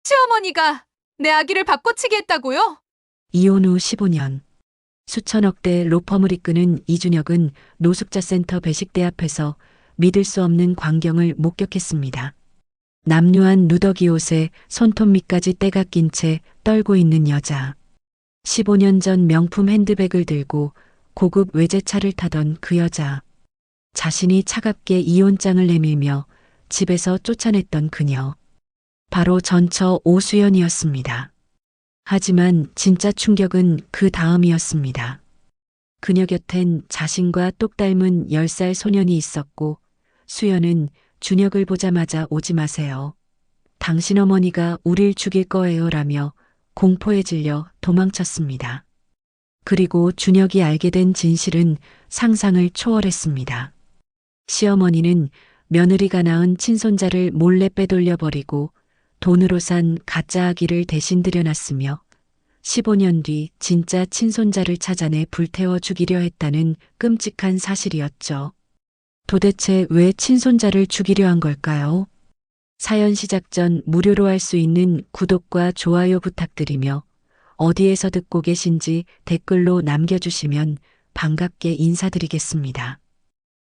시어머니가 내 아기를 바꿔치기 했다고요? 이혼 후 15년. 수천억대 로펌을 이끄는 이준혁은 노숙자센터 배식대 앞에서 믿을 수 없는 광경을 목격했습니다. 남루한 누더기 옷에 손톱 밑까지 때가 낀 채 떨고 있는 여자. 15년 전 명품 핸드백을 들고 고급 외제차를 타던 그 여자. 자신이 차갑게 이혼장을 내밀며 집에서 쫓아냈던 그녀. 바로 전처 오수연이었습니다. 하지만 진짜 충격은 그 다음이었습니다. 그녀 곁엔 자신과 똑 닮은 10살 소년이 있었고 수연은 준혁을 보자마자 오지 마세요. 당신 어머니가 우릴 죽일 거예요 라며 공포에 질려 도망쳤습니다. 그리고 준혁이 알게 된 진실은 상상을 초월했습니다. 시어머니는 며느리가 낳은 친손자를 몰래 빼돌려 버리고 돈으로 산 가짜 아기를 대신 들여놨으며 15년 뒤 진짜 친손자를 찾아내 불태워 죽이려 했다는 끔찍한 사실이었죠. 도대체 왜 친손자를 죽이려 한 걸까요? 사연 시작 전 무료로 할 수 있는 구독과 좋아요 부탁드리며 어디에서 듣고 계신지 댓글로 남겨주시면 반갑게 인사드리겠습니다.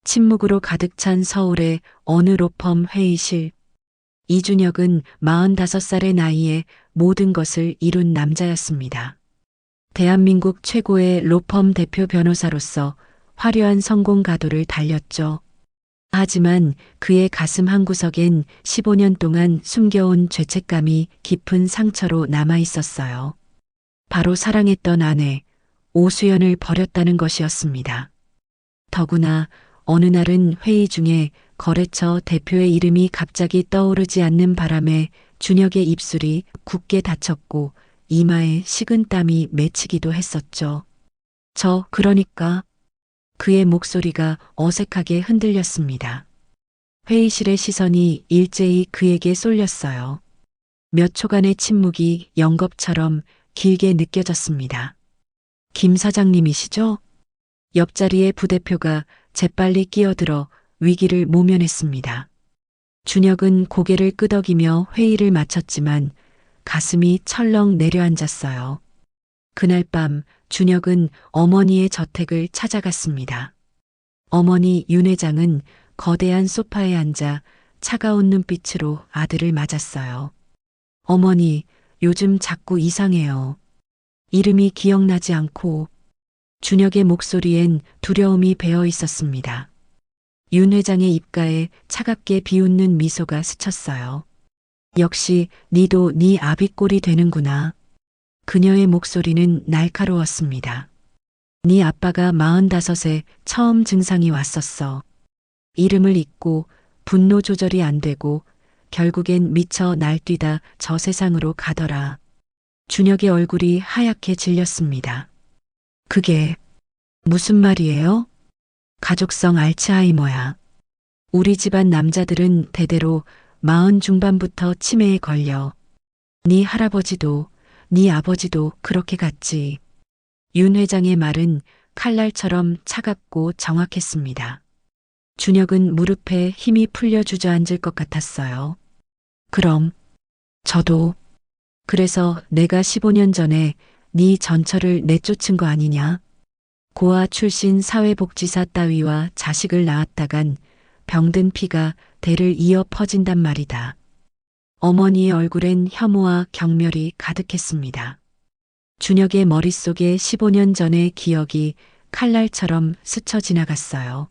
침묵으로 가득 찬 서울의 어느 로펌 회의실. 이준혁은 45살의 나이에 모든 것을 이룬 남자였습니다. 대한민국 최고의 로펌 대표 변호사로서 화려한 성공 가도를 달렸죠. 하지만 그의 가슴 한구석엔 15년 동안 숨겨온 죄책감이 깊은 상처로 남아 있었어요. 바로 사랑했던 아내 오수연을 버렸다는 것이었습니다. 더구나 어느 날은 회의 중에 거래처 대표의 이름이 갑자기 떠오르지 않는 바람에 준혁의 입술이 굳게 닫혔고 이마에 식은땀이 맺히기도 했었죠. 그러니까 그의 목소리가 어색하게 흔들렸습니다. 회의실의 시선이 일제히 그에게 쏠렸어요. 몇 초간의 침묵이 영겁처럼 길게 느껴졌습니다. 김 사장님이시죠? 옆자리의 부대표가 재빨리 끼어들어 위기를 모면했습니다. 준혁은 고개를 끄덕이며 회의를 마쳤지만 가슴이 철렁 내려앉았어요. 그날 밤 준혁은 어머니의 저택을 찾아갔습니다. 어머니 윤 회장은 거대한 소파에 앉아 차가운 눈빛으로 아들을 맞았어요. 어머니, 요즘 자꾸 이상해요. 이름이 기억나지 않고. 준혁의 목소리엔 두려움이 배어 있었습니다. 윤 회장의 입가에 차갑게 비웃는 미소가 스쳤어요. 역시 니도 네 아비 꼴이 되는구나. 그녀의 목소리는 날카로웠습니다. 네 아빠가 45에 처음 증상이 왔었어. 이름을 잊고 분노 조절이 안 되고 결국엔 미쳐 날뛰다 저 세상으로 가더라. 준혁의 얼굴이 하얗게 질렸습니다. 그게 무슨 말이에요? 가족성 알츠하이머야. 우리 집안 남자들은 대대로 40 중반부터 치매에 걸려. 네 할아버지도 네 아버지도 그렇게 갔지. 윤 회장의 말은 칼날처럼 차갑고 정확했습니다. 준혁은 무릎에 힘이 풀려 주저앉을 것 같았어요. 그럼 저도. 그래서 내가 15년 전에 네 전처를 내쫓은 거 아니냐? 고아 출신 사회복지사 따위와 자식을 낳았다간 병든 피가 대를 이어 퍼진단 말이다. 어머니의 얼굴엔 혐오와 경멸이 가득했습니다. 준혁의 머릿속에 15년 전의 기억이 칼날처럼 스쳐 지나갔어요.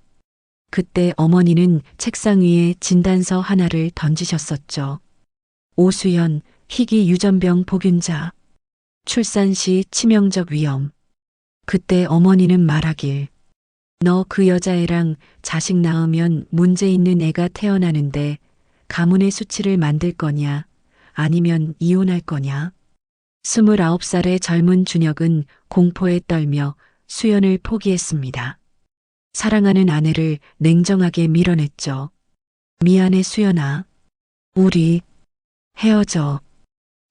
그때 어머니는 책상 위에 진단서 하나를 던지셨었죠. 오수연, 희귀 유전병 복균자. 출산 시 치명적 위험. 그때 어머니는 말하길. 너 그 여자애랑 자식 낳으면 문제 있는 애가 태어나는데 가문의 수치를 만들 거냐 아니면 이혼할 거냐. 29살의 젊은 준혁은 공포에 떨며 수연을 포기했습니다. 사랑하는 아내를 냉정하게 밀어냈죠. 미안해 수연아. 우리 헤어져.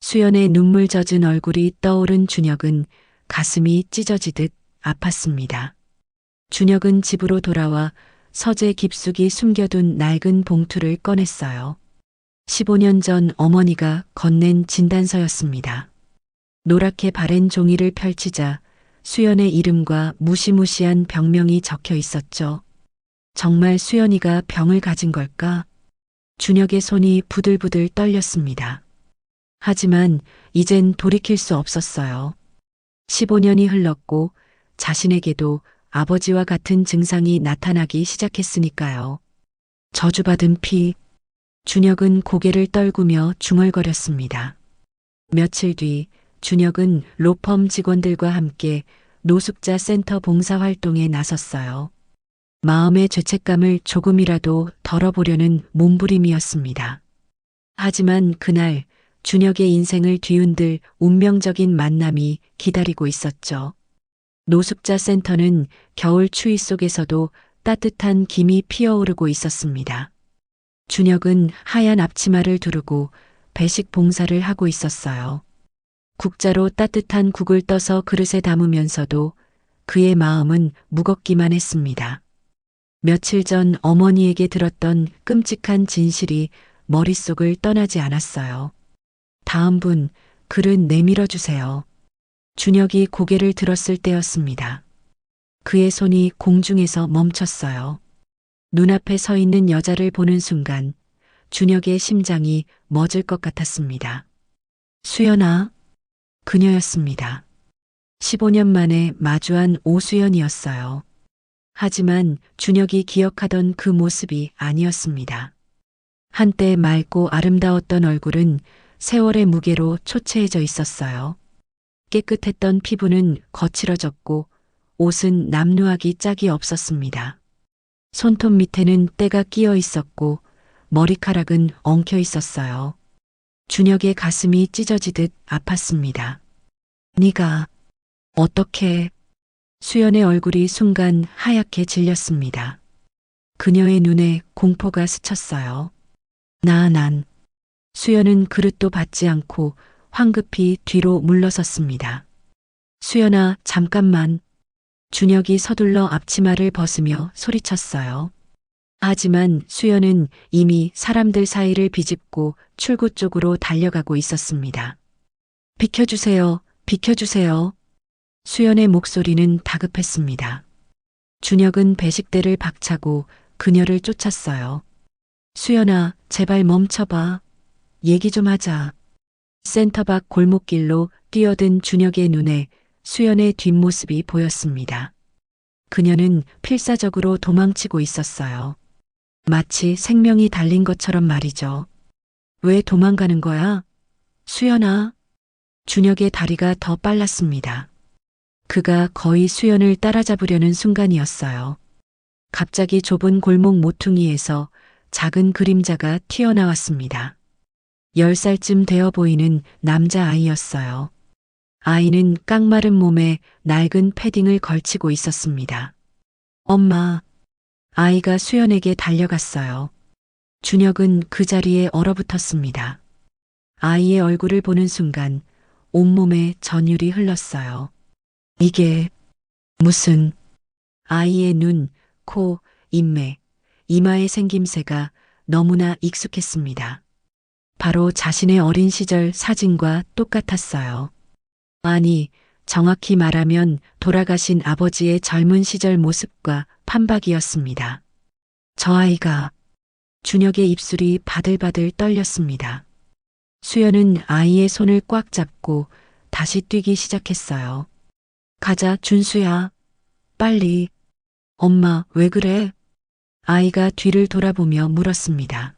수연의 눈물 젖은 얼굴이 떠오른 준혁은 가슴이 찢어지듯 아팠습니다. 준혁은 집으로 돌아와 서재 깊숙이 숨겨둔 낡은 봉투를 꺼냈어요. 15년 전 어머니가 건넨 진단서였습니다. 노랗게 바랜 종이를 펼치자 수연의 이름과 무시무시한 병명이 적혀 있었죠. 정말 수연이가 병을 가진 걸까? 준혁의 손이 부들부들 떨렸습니다. 하지만 이젠 돌이킬 수 없었어요. 15년이 흘렀고 자신에게도 아버지와 같은 증상이 나타나기 시작했으니까요. 저주받은 피. 준혁은 고개를 떨구며 중얼거렸습니다. 며칠 뒤 준혁은 로펌 직원들과 함께 노숙자 센터 봉사활동에 나섰어요. 마음의 죄책감을 조금이라도 덜어보려는 몸부림이었습니다. 하지만 그날 준혁의 인생을 뒤흔들 운명적인 만남이 기다리고 있었죠. 노숙자 센터는 겨울 추위 속에서도 따뜻한 김이 피어오르고 있었습니다. 준혁은 하얀 앞치마를 두르고 배식 봉사를 하고 있었어요. 국자로 따뜻한 국을 떠서 그릇에 담으면서도 그의 마음은 무겁기만 했습니다. 며칠 전 어머니에게 들었던 끔찍한 진실이 머릿속을 떠나지 않았어요. 다음 분, 그릇 내밀어 주세요. 준혁이 고개를 들었을 때였습니다. 그의 손이 공중에서 멈췄어요. 눈앞에 서 있는 여자를 보는 순간 준혁의 심장이 멎을 것 같았습니다. 수연아, 그녀였습니다. 15년 만에 마주한 오수연이었어요. 하지만 준혁이 기억하던 그 모습이 아니었습니다. 한때 맑고 아름다웠던 얼굴은 세월의 무게로 초췌해져 있었어요. 깨끗했던 피부는 거칠어졌고 옷은 남루하기 짝이 없었습니다. 손톱 밑에는 때가 끼어 있었고 머리카락은 엉켜 있었어요. 준혁의 가슴이 찢어지듯 아팠습니다. 네가 어떻게... 수연의 얼굴이 순간 하얗게 질렸습니다. 그녀의 눈에 공포가 스쳤어요. 난... 수연은 그릇도 받지 않고 황급히 뒤로 물러섰습니다. 수연아, 잠깐만. 준혁이 서둘러 앞치마를 벗으며 소리쳤어요. 하지만 수연은 이미 사람들 사이를 비집고 출구 쪽으로 달려가고 있었습니다. 비켜주세요, 비켜주세요. 수연의 목소리는 다급했습니다. 준혁은 배식대를 박차고 그녀를 쫓았어요. 수연아, 제발 멈춰봐. 얘기 좀 하자. 센터 밖 골목길로 뛰어든 준혁의 눈에 수연의 뒷모습이 보였습니다. 그녀는 필사적으로 도망치고 있었어요. 마치 생명이 달린 것처럼 말이죠. 왜 도망가는 거야? 수연아. 준혁의 다리가 더 빨랐습니다. 그가 거의 수연을 따라잡으려는 순간이었어요. 갑자기 좁은 골목 모퉁이에서 작은 그림자가 튀어나왔습니다. 10살쯤 되어 보이는 남자아이였어요. 아이는 깡마른 몸에 낡은 패딩을 걸치고 있었습니다. 엄마. 아이가 수연에게 달려갔어요. 준혁은 그 자리에 얼어붙었습니다. 아이의 얼굴을 보는 순간 온몸에 전율이 흘렀어요. 이게 무슨... 아이의 눈, 코, 인매, 이마의 생김새가 너무나 익숙했습니다. 바로 자신의 어린 시절 사진과 똑같았어요. 아니, 정확히 말하면 돌아가신 아버지의 젊은 시절 모습과 판박이었습니다. 저 아이가... 준혁의 입술이 바들바들 떨렸습니다. 수연은 아이의 손을 꽉 잡고 다시 뛰기 시작했어요. 가자, 준수야. 빨리. 엄마, 왜 그래? 아이가 뒤를 돌아보며 물었습니다.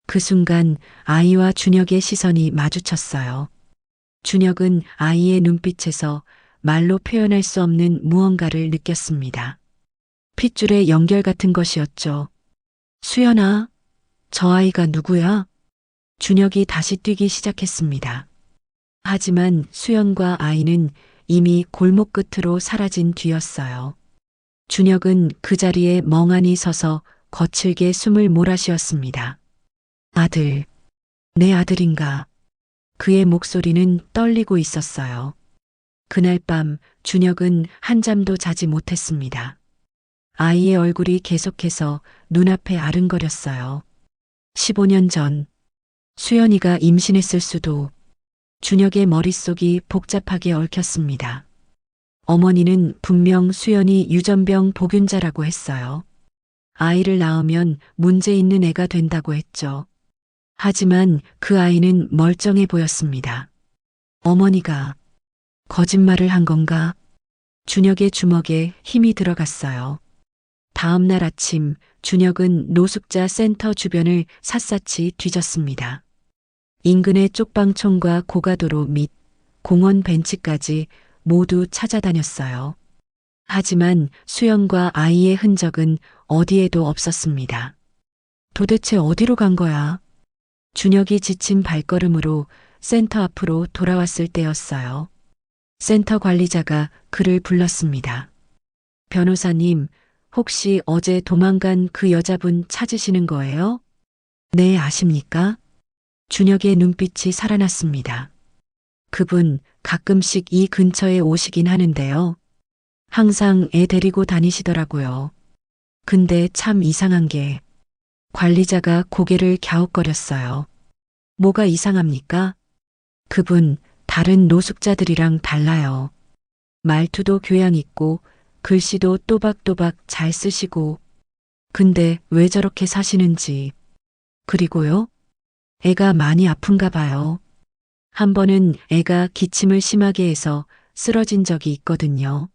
그 순간 아이와 준혁의 시선이 마주쳤어요. 준혁은 아이의 눈빛에서 말로 표현할 수 없는 무언가를 느꼈습니다. 핏줄의 연결 같은 것이었죠. 수연아, 저 아이가 누구야? 준혁이 다시 뛰기 시작했습니다. 하지만 수연과 아이는 이미 골목 끝으로 사라진 뒤였어요. 준혁은 그 자리에 멍하니 서서 거칠게 숨을 몰아쉬었습니다. 아들, 내 아들인가? 그의 목소리는 떨리고 있었어요. 그날 밤 준혁은 한잠도 자지 못했습니다. 아이의 얼굴이 계속해서 눈앞에 아른거렸어요. 15년 전 수연이가 임신했을 수도. 준혁의 머릿속이 복잡하게 얽혔습니다. 어머니는 분명 수연이 유전병 보균자라고 했어요. 아이를 낳으면 문제 있는 애가 된다고 했죠. 하지만 그 아이는 멀쩡해 보였습니다. 어머니가 거짓말을 한 건가? 준혁의 주먹에 힘이 들어갔어요. 다음 날 아침 준혁은 노숙자 센터 주변을 샅샅이 뒤졌습니다. 인근의 쪽방촌과 고가도로 및 공원 벤치까지 모두 찾아다녔어요. 하지만 수연과 아이의 흔적은 어디에도 없었습니다. 도대체 어디로 간 거야? 준혁이 지친 발걸음으로 센터 앞으로 돌아왔을 때였어요. 센터 관리자가 그를 불렀습니다. 변호사님, 혹시 어제 도망간 그 여자분 찾으시는 거예요? 네, 아십니까? 준혁의 눈빛이 살아났습니다. 그분 가끔씩 이 근처에 오시긴 하는데요. 항상 애 데리고 다니시더라고요. 근데 참 이상한 게 관리자가 고개를 갸웃거렸어요. 뭐가 이상합니까? 그분 다른 노숙자들이랑 달라요. 말투도 교양 있고 글씨도 또박또박 잘 쓰시고. 근데 왜 저렇게 사시는지. 그리고요? 애가 많이 아픈가 봐요. 한 번은 애가 기침을 심하게 해서 쓰러진 적이 있거든요.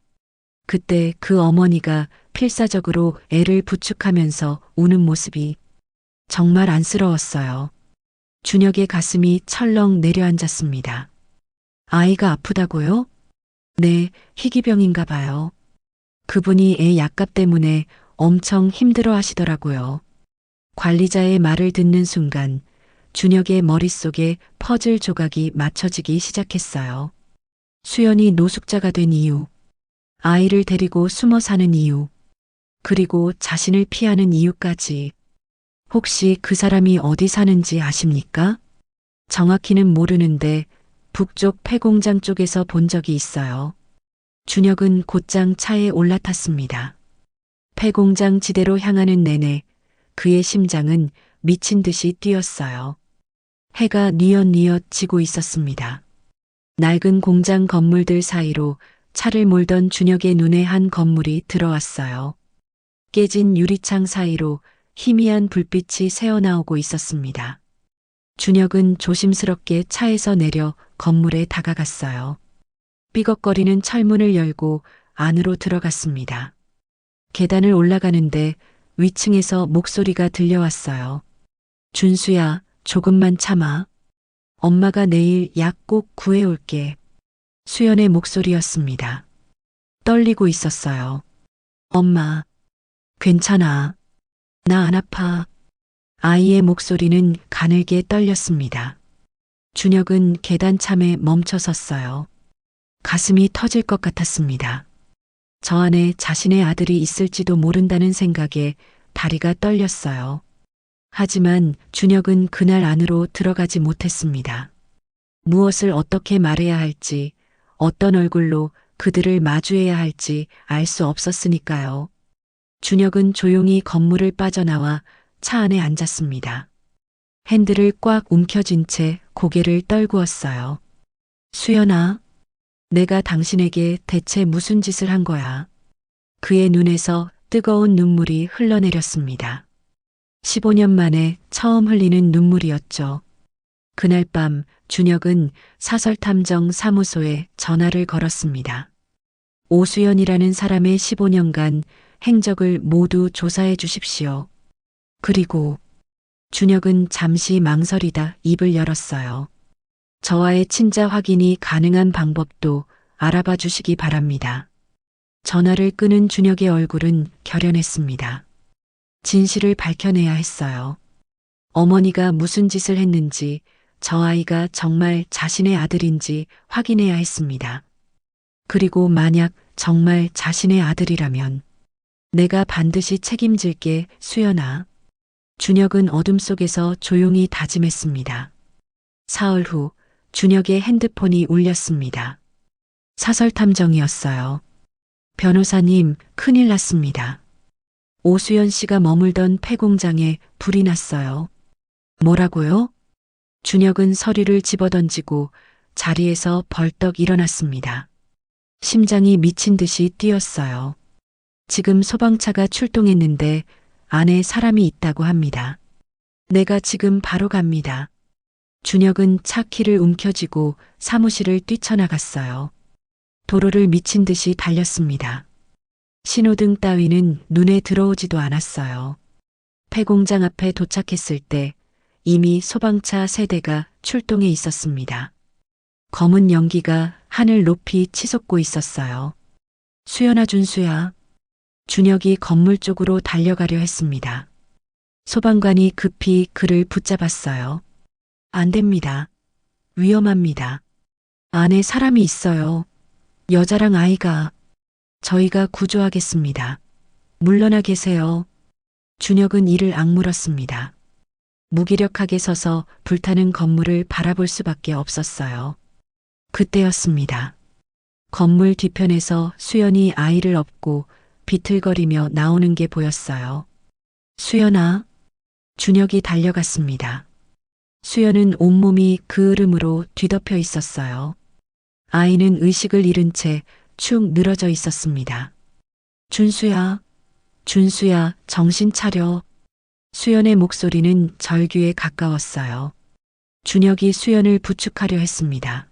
그때 그 어머니가 필사적으로 애를 부축하면서 우는 모습이 정말 안쓰러웠어요. 준혁의 가슴이 철렁 내려앉았습니다. 아이가 아프다고요? 네, 희귀병인가 봐요. 그분이 애 약값 때문에 엄청 힘들어 하시더라고요. 관리자의 말을 듣는 순간 준혁의 머릿속에 퍼즐 조각이 맞춰지기 시작했어요. 수연이 노숙자가 된 이유, 아이를 데리고 숨어 사는 이유, 그리고 자신을 피하는 이유까지. 혹시 그 사람이 어디 사는지 아십니까? 정확히는 모르는데 북쪽 폐공장 쪽에서 본 적이 있어요. 준혁은 곧장 차에 올라탔습니다. 폐공장 지대로 향하는 내내 그의 심장은 미친 듯이 뛰었어요. 해가 뉘엿뉘엿 지고 있었습니다. 낡은 공장 건물들 사이로 차를 몰던 준혁의 눈에 한 건물이 들어왔어요. 깨진 유리창 사이로 희미한 불빛이 새어나오고 있었습니다. 준혁은 조심스럽게 차에서 내려 건물에 다가갔어요. 삐걱거리는 철문을 열고 안으로 들어갔습니다. 계단을 올라가는데 위층에서 목소리가 들려왔어요. 준수야, 조금만 참아. 엄마가 내일 약 꼭 구해올게. 수연의 목소리였습니다. 떨리고 있었어요. 엄마, 괜찮아. 나 안 아파. 아이의 목소리는 가늘게 떨렸습니다. 준혁은 계단참에 멈춰 섰어요. 가슴이 터질 것 같았습니다. 저 안에 자신의 아들이 있을지도 모른다는 생각에 다리가 떨렸어요. 하지만 준혁은 그날 안으로 들어가지 못했습니다. 무엇을 어떻게 말해야 할지, 어떤 얼굴로 그들을 마주해야 할지 알 수 없었으니까요. 준혁은 조용히 건물을 빠져나와 차 안에 앉았습니다. 핸들을 꽉 움켜쥔 채 고개를 떨구었어요. 수연아, 내가 당신에게 대체 무슨 짓을 한 거야? 그의 눈에서 뜨거운 눈물이 흘러내렸습니다. 15년 만에 처음 흘리는 눈물이었죠. 그날 밤 준혁은 사설탐정 사무소에 전화를 걸었습니다. 오수연이라는 사람의 15년간 행적을 모두 조사해 주십시오. 그리고 준혁은 잠시 망설이다 입을 열었어요. 저와의 친자 확인이 가능한 방법도 알아봐 주시기 바랍니다. 전화를 끄는 준혁의 얼굴은 결연했습니다. 진실을 밝혀내야 했어요. 어머니가 무슨 짓을 했는지, 저 아이가 정말 자신의 아들인지 확인해야 했습니다. 그리고 만약 정말 자신의 아들이라면 내가 반드시 책임질게, 수연아. 준혁은 어둠 속에서 조용히 다짐했습니다. 사흘 후 준혁의 핸드폰이 울렸습니다. 사설탐정이었어요. 변호사님, 큰일 났습니다. 오수연 씨가 머물던 폐공장에 불이 났어요. 뭐라고요? 준혁은 서류를 집어던지고 자리에서 벌떡 일어났습니다. 심장이 미친 듯이 뛰었어요. 지금 소방차가 출동했는데 안에 사람이 있다고 합니다. 내가 지금 바로 갑니다. 준혁은 차 키를 움켜쥐고 사무실을 뛰쳐나갔어요. 도로를 미친 듯이 달렸습니다. 신호등 따위는 눈에 들어오지도 않았어요. 폐공장 앞에 도착했을 때 이미 소방차 3대가 출동해 있었습니다. 검은 연기가 하늘 높이 치솟고 있었어요. 수연아, 준수야. 준혁이 건물 쪽으로 달려가려 했습니다. 소방관이 급히 그를 붙잡았어요. 안 됩니다. 위험합니다. 안에 사람이 있어요. 여자랑 아이가. 저희가 구조하겠습니다. 물러나 계세요. 준혁은 이를 악물었습니다. 무기력하게 서서 불타는 건물을 바라볼 수밖에 없었어요. 그때였습니다. 건물 뒤편에서 수연이 아이를 업고 비틀거리며 나오는 게 보였어요. 수연아. 준혁이 달려갔습니다. 수연은 온몸이 그을음으로 뒤덮여 있었어요. 아이는 의식을 잃은 채 축 늘어져 있었습니다. 준수야. 준수야, 정신 차려. 수연의 목소리는 절규에 가까웠어요. 준혁이 수연을 부축하려 했습니다.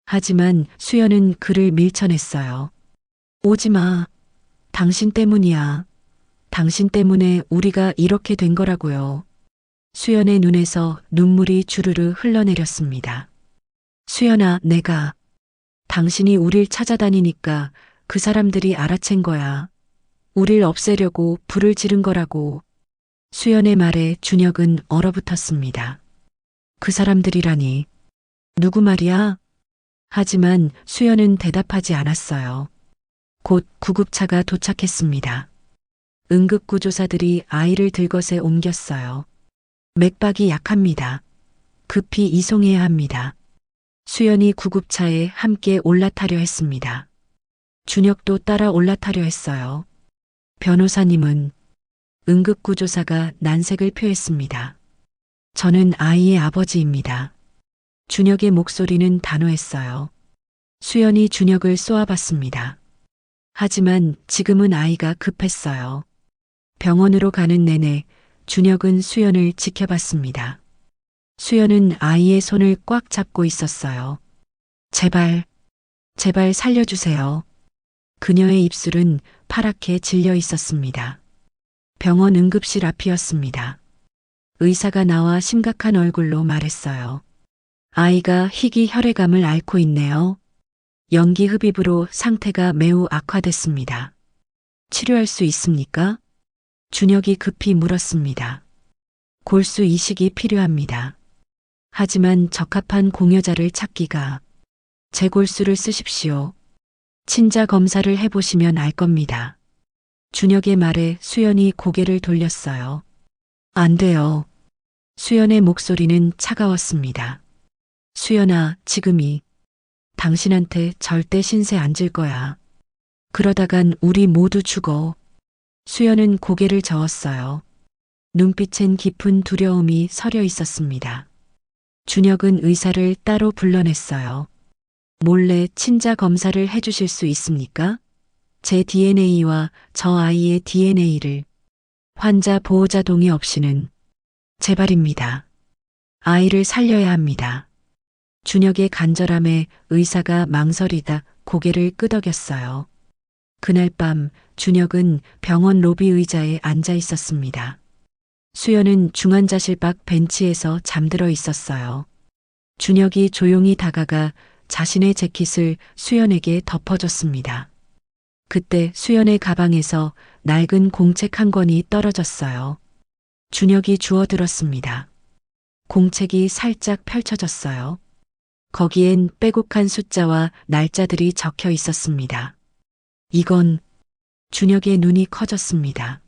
하지만 수연은 그를 밀쳐냈어요. 오지 마. 당신 때문이야. 당신 때문에 우리가 이렇게 된 거라고요. 수연의 눈에서 눈물이 주르르 흘러내렸습니다. 수연아, 내가 당신이 우릴 찾아다니니까 그 사람들이 알아챈 거야. 우릴 없애려고 불을 지른 거라고. 수연의 말에 준혁은 얼어붙었습니다. 그 사람들이라니. 누구 말이야? 하지만 수연은 대답하지 않았어요. 곧 구급차가 도착했습니다. 응급구조사들이 아이를 들것에 옮겼어요. 맥박이 약합니다. 급히 이송해야 합니다. 수연이 구급차에 함께 올라타려 했습니다. 준혁도 따라 올라타려 했어요. 변호사님은 응급구조사가 난색을 표했습니다. 저는 아이의 아버지입니다. 준혁의 목소리는 단호했어요. 수연이 준혁을 쏘아봤습니다. 하지만 지금은 아이가 급했어요. 병원으로 가는 내내 준혁은 수연을 지켜봤습니다. 수연은 아이의 손을 꽉 잡고 있었어요. 제발, 제발 살려주세요. 그녀의 입술은 파랗게 질려 있었습니다. 병원 응급실 앞이었습니다. 의사가 나와 심각한 얼굴로 말했어요. 아이가 희귀 혈액암을 앓고 있네요. 연기 흡입으로 상태가 매우 악화됐습니다. 치료할 수 있습니까? 준혁이 급히 물었습니다. 골수 이식이 필요합니다. 하지만 적합한 공여자를 찾기가. 제 골수를 쓰십시오. 친자 검사를 해보시면 알 겁니다. 준혁의 말에 수연이 고개를 돌렸어요. 안 돼요. 수연의 목소리는 차가웠습니다. 수연아, 지금이. 당신한테 절대 신세 안 질 거야. 그러다간 우리 모두 죽어. 수연은 고개를 저었어요. 눈빛엔 깊은 두려움이 서려 있었습니다. 준혁은 의사를 따로 불러냈어요. 몰래 친자 검사를 해주실 수 있습니까? 제 DNA와 저 아이의 DNA를. 환자 보호자 동의 없이는. 제발입니다. 아이를 살려야 합니다. 준혁의 간절함에 의사가 망설이다 고개를 끄덕였어요. 그날 밤 준혁은 병원 로비 의자에 앉아 있었습니다. 수연은 중환자실 밖 벤치에서 잠들어 있었어요. 준혁이 조용히 다가가 자신의 재킷을 수연에게 덮어줬습니다. 그때 수연의 가방에서 낡은 공책 한 권이 떨어졌어요. 준혁이 주워들었습니다. 공책이 살짝 펼쳐졌어요. 거기엔 빼곡한 숫자와 날짜들이 적혀 있었습니다. 이건. 준혁의 눈이 커졌습니다.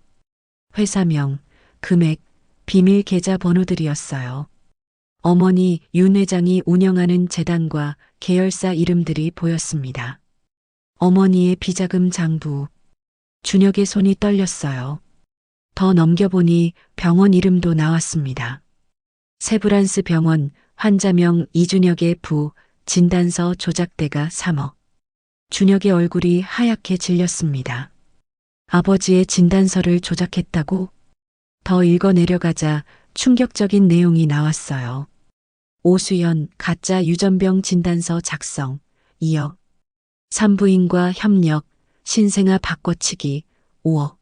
회사명, 금액, 비밀 계좌 번호들이었어요. 어머니 윤 회장이 운영하는 재단과 계열사 이름들이 보였습니다. 어머니의 비자금 장부. 준혁의 손이 떨렸어요. 더 넘겨보니 병원 이름도 나왔습니다. 세브란스 병원 환자명 이준혁의 부, 진단서 조작대가 3억. 준혁의 얼굴이 하얗게 질렸습니다. 아버지의 진단서를 조작했다고? 더 읽어 내려가자 충격적인 내용이 나왔어요. 오수연 가짜 유전병 진단서 작성 2억. 산부인과 협력, 신생아 바꿔치기 5억.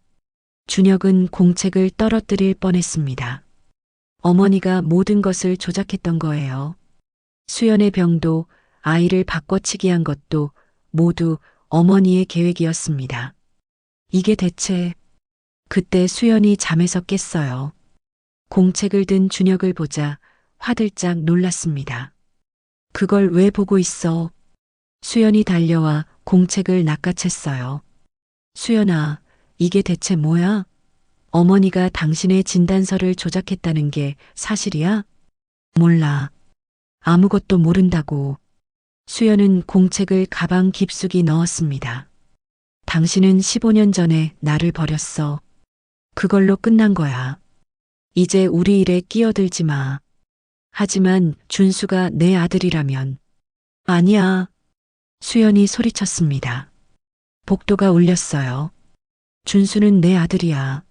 준혁은 공책을 떨어뜨릴 뻔했습니다. 어머니가 모든 것을 조작했던 거예요. 수연의 병도 아이를 바꿔치기 한 것도 모두 어머니의 계획이었습니다. 이게 대체... 그때 수연이 잠에서 깼어요. 공책을 든 준혁을 보자 화들짝 놀랐습니다. 그걸 왜 보고 있어? 수연이 달려와 공책을 낚아챘어요. 수연아, 이게 대체 뭐야? 어머니가 당신의 진단서를 조작했다는 게 사실이야? 몰라. 아무것도 모른다고. 수연은 공책을 가방 깊숙이 넣었습니다. 당신은 15년 전에 나를 버렸어. 그걸로 끝난 거야. 이제 우리 일에 끼어들지 마. 하지만 준수가 내 아들이라면. 아니야. 수연이 소리쳤습니다. 복도가 울렸어요. 준수는 내 아들이야.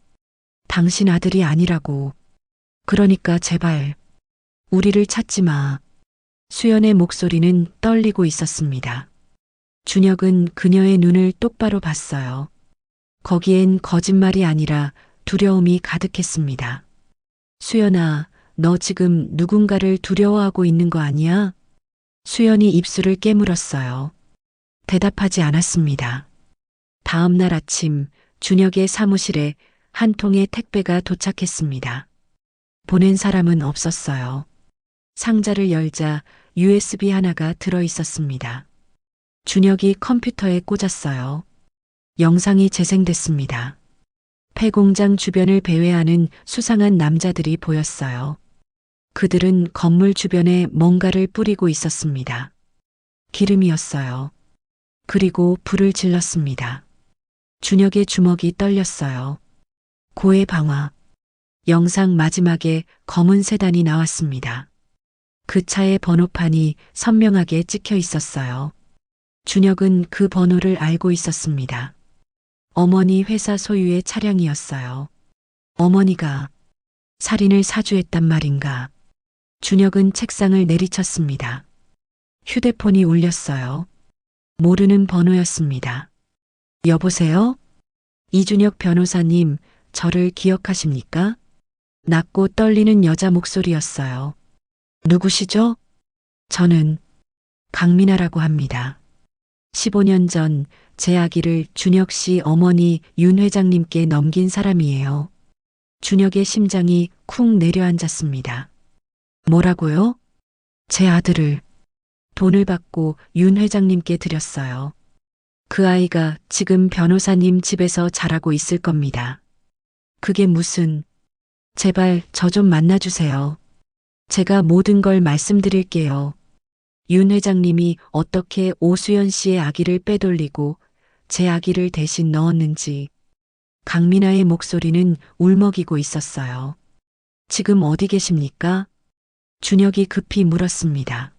당신 아들이 아니라고. 그러니까 제발 우리를 찾지 마. 수연의 목소리는 떨리고 있었습니다. 준혁은 그녀의 눈을 똑바로 봤어요. 거기엔 거짓말이 아니라 두려움이 가득했습니다. 수연아, 너 지금 누군가를 두려워하고 있는 거 아니야? 수연이 입술을 깨물었어요. 대답하지 않았습니다. 다음 날 아침 준혁의 사무실에 한 통의 택배가 도착했습니다. 보낸 사람은 없었어요. 상자를 열자 USB 하나가 들어 있었습니다. 준혁이 컴퓨터에 꽂았어요. 영상이 재생됐습니다. 폐공장 주변을 배회하는 수상한 남자들이 보였어요. 그들은 건물 주변에 뭔가를 뿌리고 있었습니다. 기름이었어요. 그리고 불을 질렀습니다. 준혁의 주먹이 떨렸어요. 고해 방화. 영상 마지막에 검은 세단이 나왔습니다. 그 차의 번호판이 선명하게 찍혀 있었어요. 준혁은 그 번호를 알고 있었습니다. 어머니 회사 소유의 차량이었어요. 어머니가 살인을 사주했단 말인가. 준혁은 책상을 내리쳤습니다. 휴대폰이 울렸어요. 모르는 번호였습니다. 여보세요? 이준혁 변호사님, 저를 기억하십니까? 낮고 떨리는 여자 목소리였어요. 누구시죠? 저는 강민아라고 합니다. 15년 전 제 아기를 준혁 씨 어머니 윤 회장님께 넘긴 사람이에요. 준혁의 심장이 쿵 내려앉았습니다. 뭐라고요? 제 아들을 돈을 받고 윤 회장님께 드렸어요. 그 아이가 지금 변호사님 집에서 자라고 있을 겁니다. 그게 무슨... 제발 저 좀 만나주세요. 제가 모든 걸 말씀드릴게요. 윤 회장님이 어떻게 오수연 씨의 아기를 빼돌리고 제 아기를 대신 넣었는지. 강민아의 목소리는 울먹이고 있었어요. 지금 어디 계십니까? 준혁이 급히 물었습니다.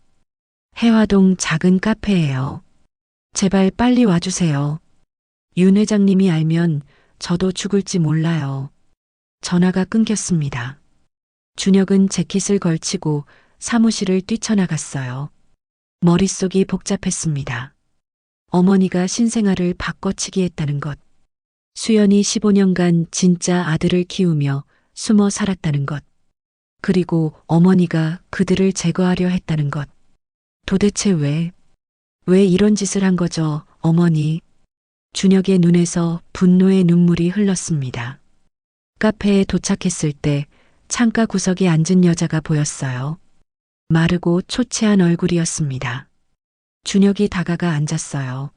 해화동 작은 카페예요. 제발 빨리 와주세요. 윤 회장님이 알면 저도 죽을지 몰라요. 전화가 끊겼습니다. 준혁은 재킷을 걸치고 사무실을 뛰쳐나갔어요. 머릿속이 복잡했습니다. 어머니가 신생아를 바꿔치기 했다는 것. 수연이 15년간 진짜 아들을 키우며 숨어 살았다는 것. 그리고 어머니가 그들을 제거하려 했다는 것. 도대체 왜 이런 짓을 한 거죠, 어머니? 준혁의 눈에서 분노의 눈물이 흘렀습니다. 카페에 도착했을 때 창가 구석에 앉은 여자가 보였어요. 마르고 초췌한 얼굴이었습니다. 준혁이 다가가 앉았어요.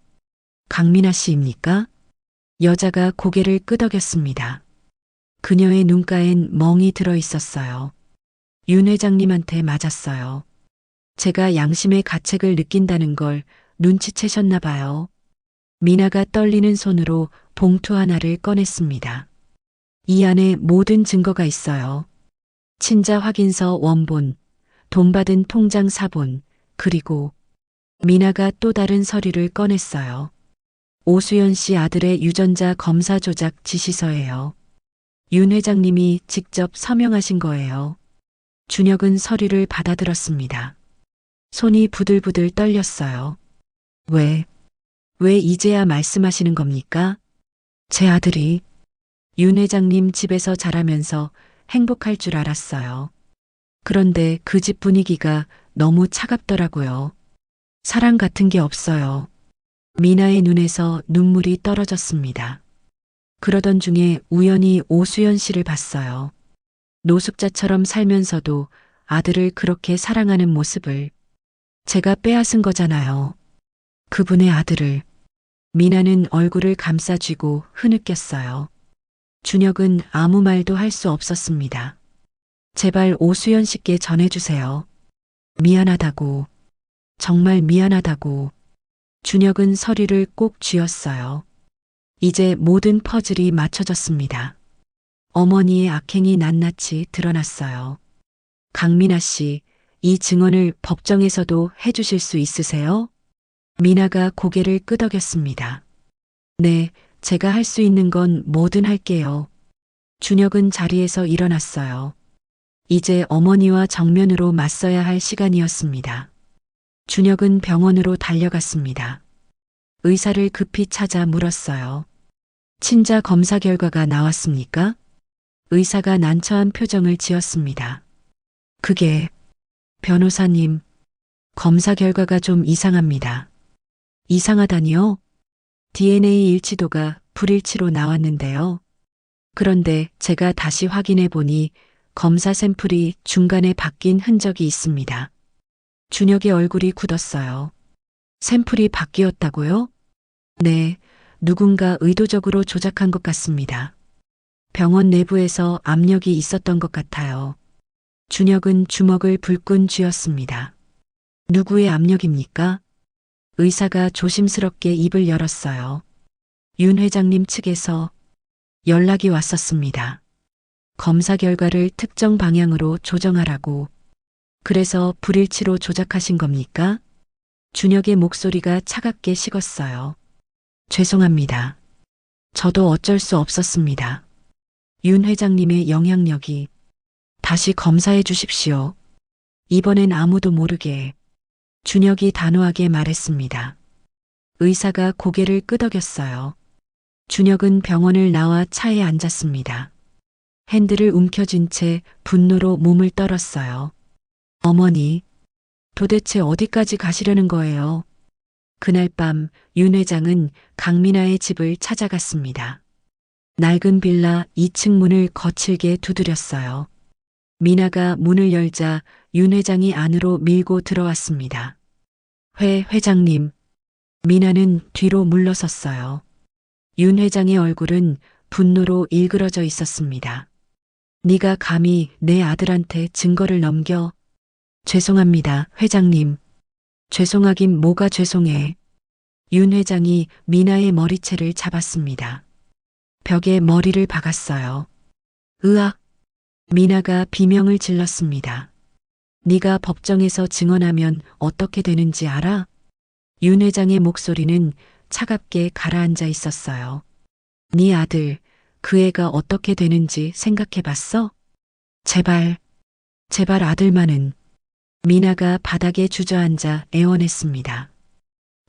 강민아 씨입니까? 여자가 고개를 끄덕였습니다. 그녀의 눈가엔 멍이 들어 있었어요. 윤 회장님한테 맞았어요. 제가 양심의 가책을 느낀다는 걸 눈치채셨나 봐요. 미나가 떨리는 손으로 봉투 하나를 꺼냈습니다. 이 안에 모든 증거가 있어요. 친자 확인서 원본, 돈 받은 통장 사본, 그리고 미나가 또 다른 서류를 꺼냈어요. 오수연 씨 아들의 유전자 검사 조작 지시서예요. 윤 회장님이 직접 서명하신 거예요. 준혁은 서류를 받아들었습니다. 손이 부들부들 떨렸어요. 왜 이제야 말씀하시는 겁니까? 제 아들이 윤 회장님 집에서 자라면서 행복할 줄 알았어요. 그런데 그 집 분위기가 너무 차갑더라고요. 사랑 같은 게 없어요. 미나의 눈에서 눈물이 떨어졌습니다. 그러던 중에 우연히 오수연 씨를 봤어요. 노숙자처럼 살면서도 아들을 그렇게 사랑하는 모습을 제가 빼앗은 거잖아요. 그분의 아들을. 미나는 얼굴을 감싸쥐고 흐느꼈어요. 준혁은 아무 말도 할 수 없었습니다. 제발 오수연 씨께 전해주세요. 미안하다고. 정말 미안하다고. 준혁은 서류를 꼭 쥐었어요. 이제 모든 퍼즐이 맞춰졌습니다. 어머니의 악행이 낱낱이 드러났어요. 강민아 씨, 이 증언을 법정에서도 해주실 수 있으세요? 미나가 고개를 끄덕였습니다. 네, 제가 할 수 있는 건 뭐든 할게요. 준혁은 자리에서 일어났어요. 이제 어머니와 정면으로 맞서야 할 시간이었습니다. 준혁은 병원으로 달려갔습니다. 의사를 급히 찾아 물었어요. 친자 검사 결과가 나왔습니까? 의사가 난처한 표정을 지었습니다. 그게, 변호사님, 검사 결과가 좀 이상합니다. 이상하다니요? DNA 일치도가 불일치로 나왔는데요. 그런데 제가 다시 확인해 보니 검사 샘플이 중간에 바뀐 흔적이 있습니다. 준혁의 얼굴이 굳었어요. 샘플이 바뀌었다고요? 네, 누군가 의도적으로 조작한 것 같습니다. 병원 내부에서 압력이 있었던 것 같아요. 준혁은 주먹을 불끈 쥐었습니다. 누구의 압력입니까? 의사가 조심스럽게 입을 열었어요. 윤 회장님 측에서 연락이 왔었습니다. 검사 결과를 특정 방향으로 조정하라고. 그래서 불일치로 조작하신 겁니까? 준혁의 목소리가 차갑게 식었어요. 죄송합니다. 저도 어쩔 수 없었습니다. 윤 회장님의 영향력이. 다시 검사해 주십시오. 이번엔 아무도 모르게. 준혁이 단호하게 말했습니다. 의사가 고개를 끄덕였어요. 준혁은 병원을 나와 차에 앉았습니다. 핸들을 움켜쥔 채 분노로 몸을 떨었어요. 어머니, 도대체 어디까지 가시려는 거예요? 그날 밤 윤 회장은 강민아의 집을 찾아갔습니다. 낡은 빌라 2층 문을 거칠게 두드렸어요. 미나가 문을 열자 윤 회장이 안으로 밀고 들어왔습니다. 회장님. 미나는 뒤로 물러섰어요. 윤 회장의 얼굴은 분노로 일그러져 있었습니다. 네가 감히 내 아들한테 증거를 넘겨? 죄송합니다, 회장님. 죄송하긴 뭐가 죄송해. 윤 회장이 미나의 머리채를 잡았습니다. 벽에 머리를 박았어요. 으악! 미나가 비명을 질렀습니다. 네가 법정에서 증언하면 어떻게 되는지 알아? 윤 회장의 목소리는 차갑게 가라앉아 있었어요. 네 아들, 그 애가 어떻게 되는지 생각해 봤어? 제발 아들만은. 미나가 바닥에 주저앉아 애원했습니다.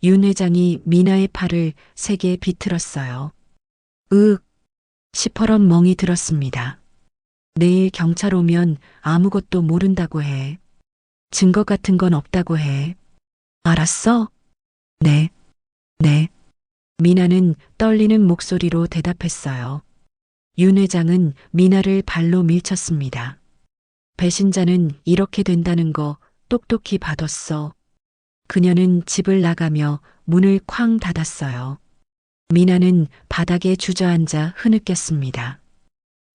윤 회장이 미나의 팔을 세게 비틀었어요. 으윽! 시퍼런 멍이 들었습니다. 내일 경찰 오면 아무것도 모른다고 해. 증거 같은 건 없다고 해. 알았어? 네. 미나는 떨리는 목소리로 대답했어요. 윤 회장은 미나를 발로 밀쳤습니다. 배신자는 이렇게 된다는 거 똑똑히 봐뒀어. 그녀는 집을 나가며 문을 쾅 닫았어요. 미나는 바닥에 주저앉아 흐느꼈습니다.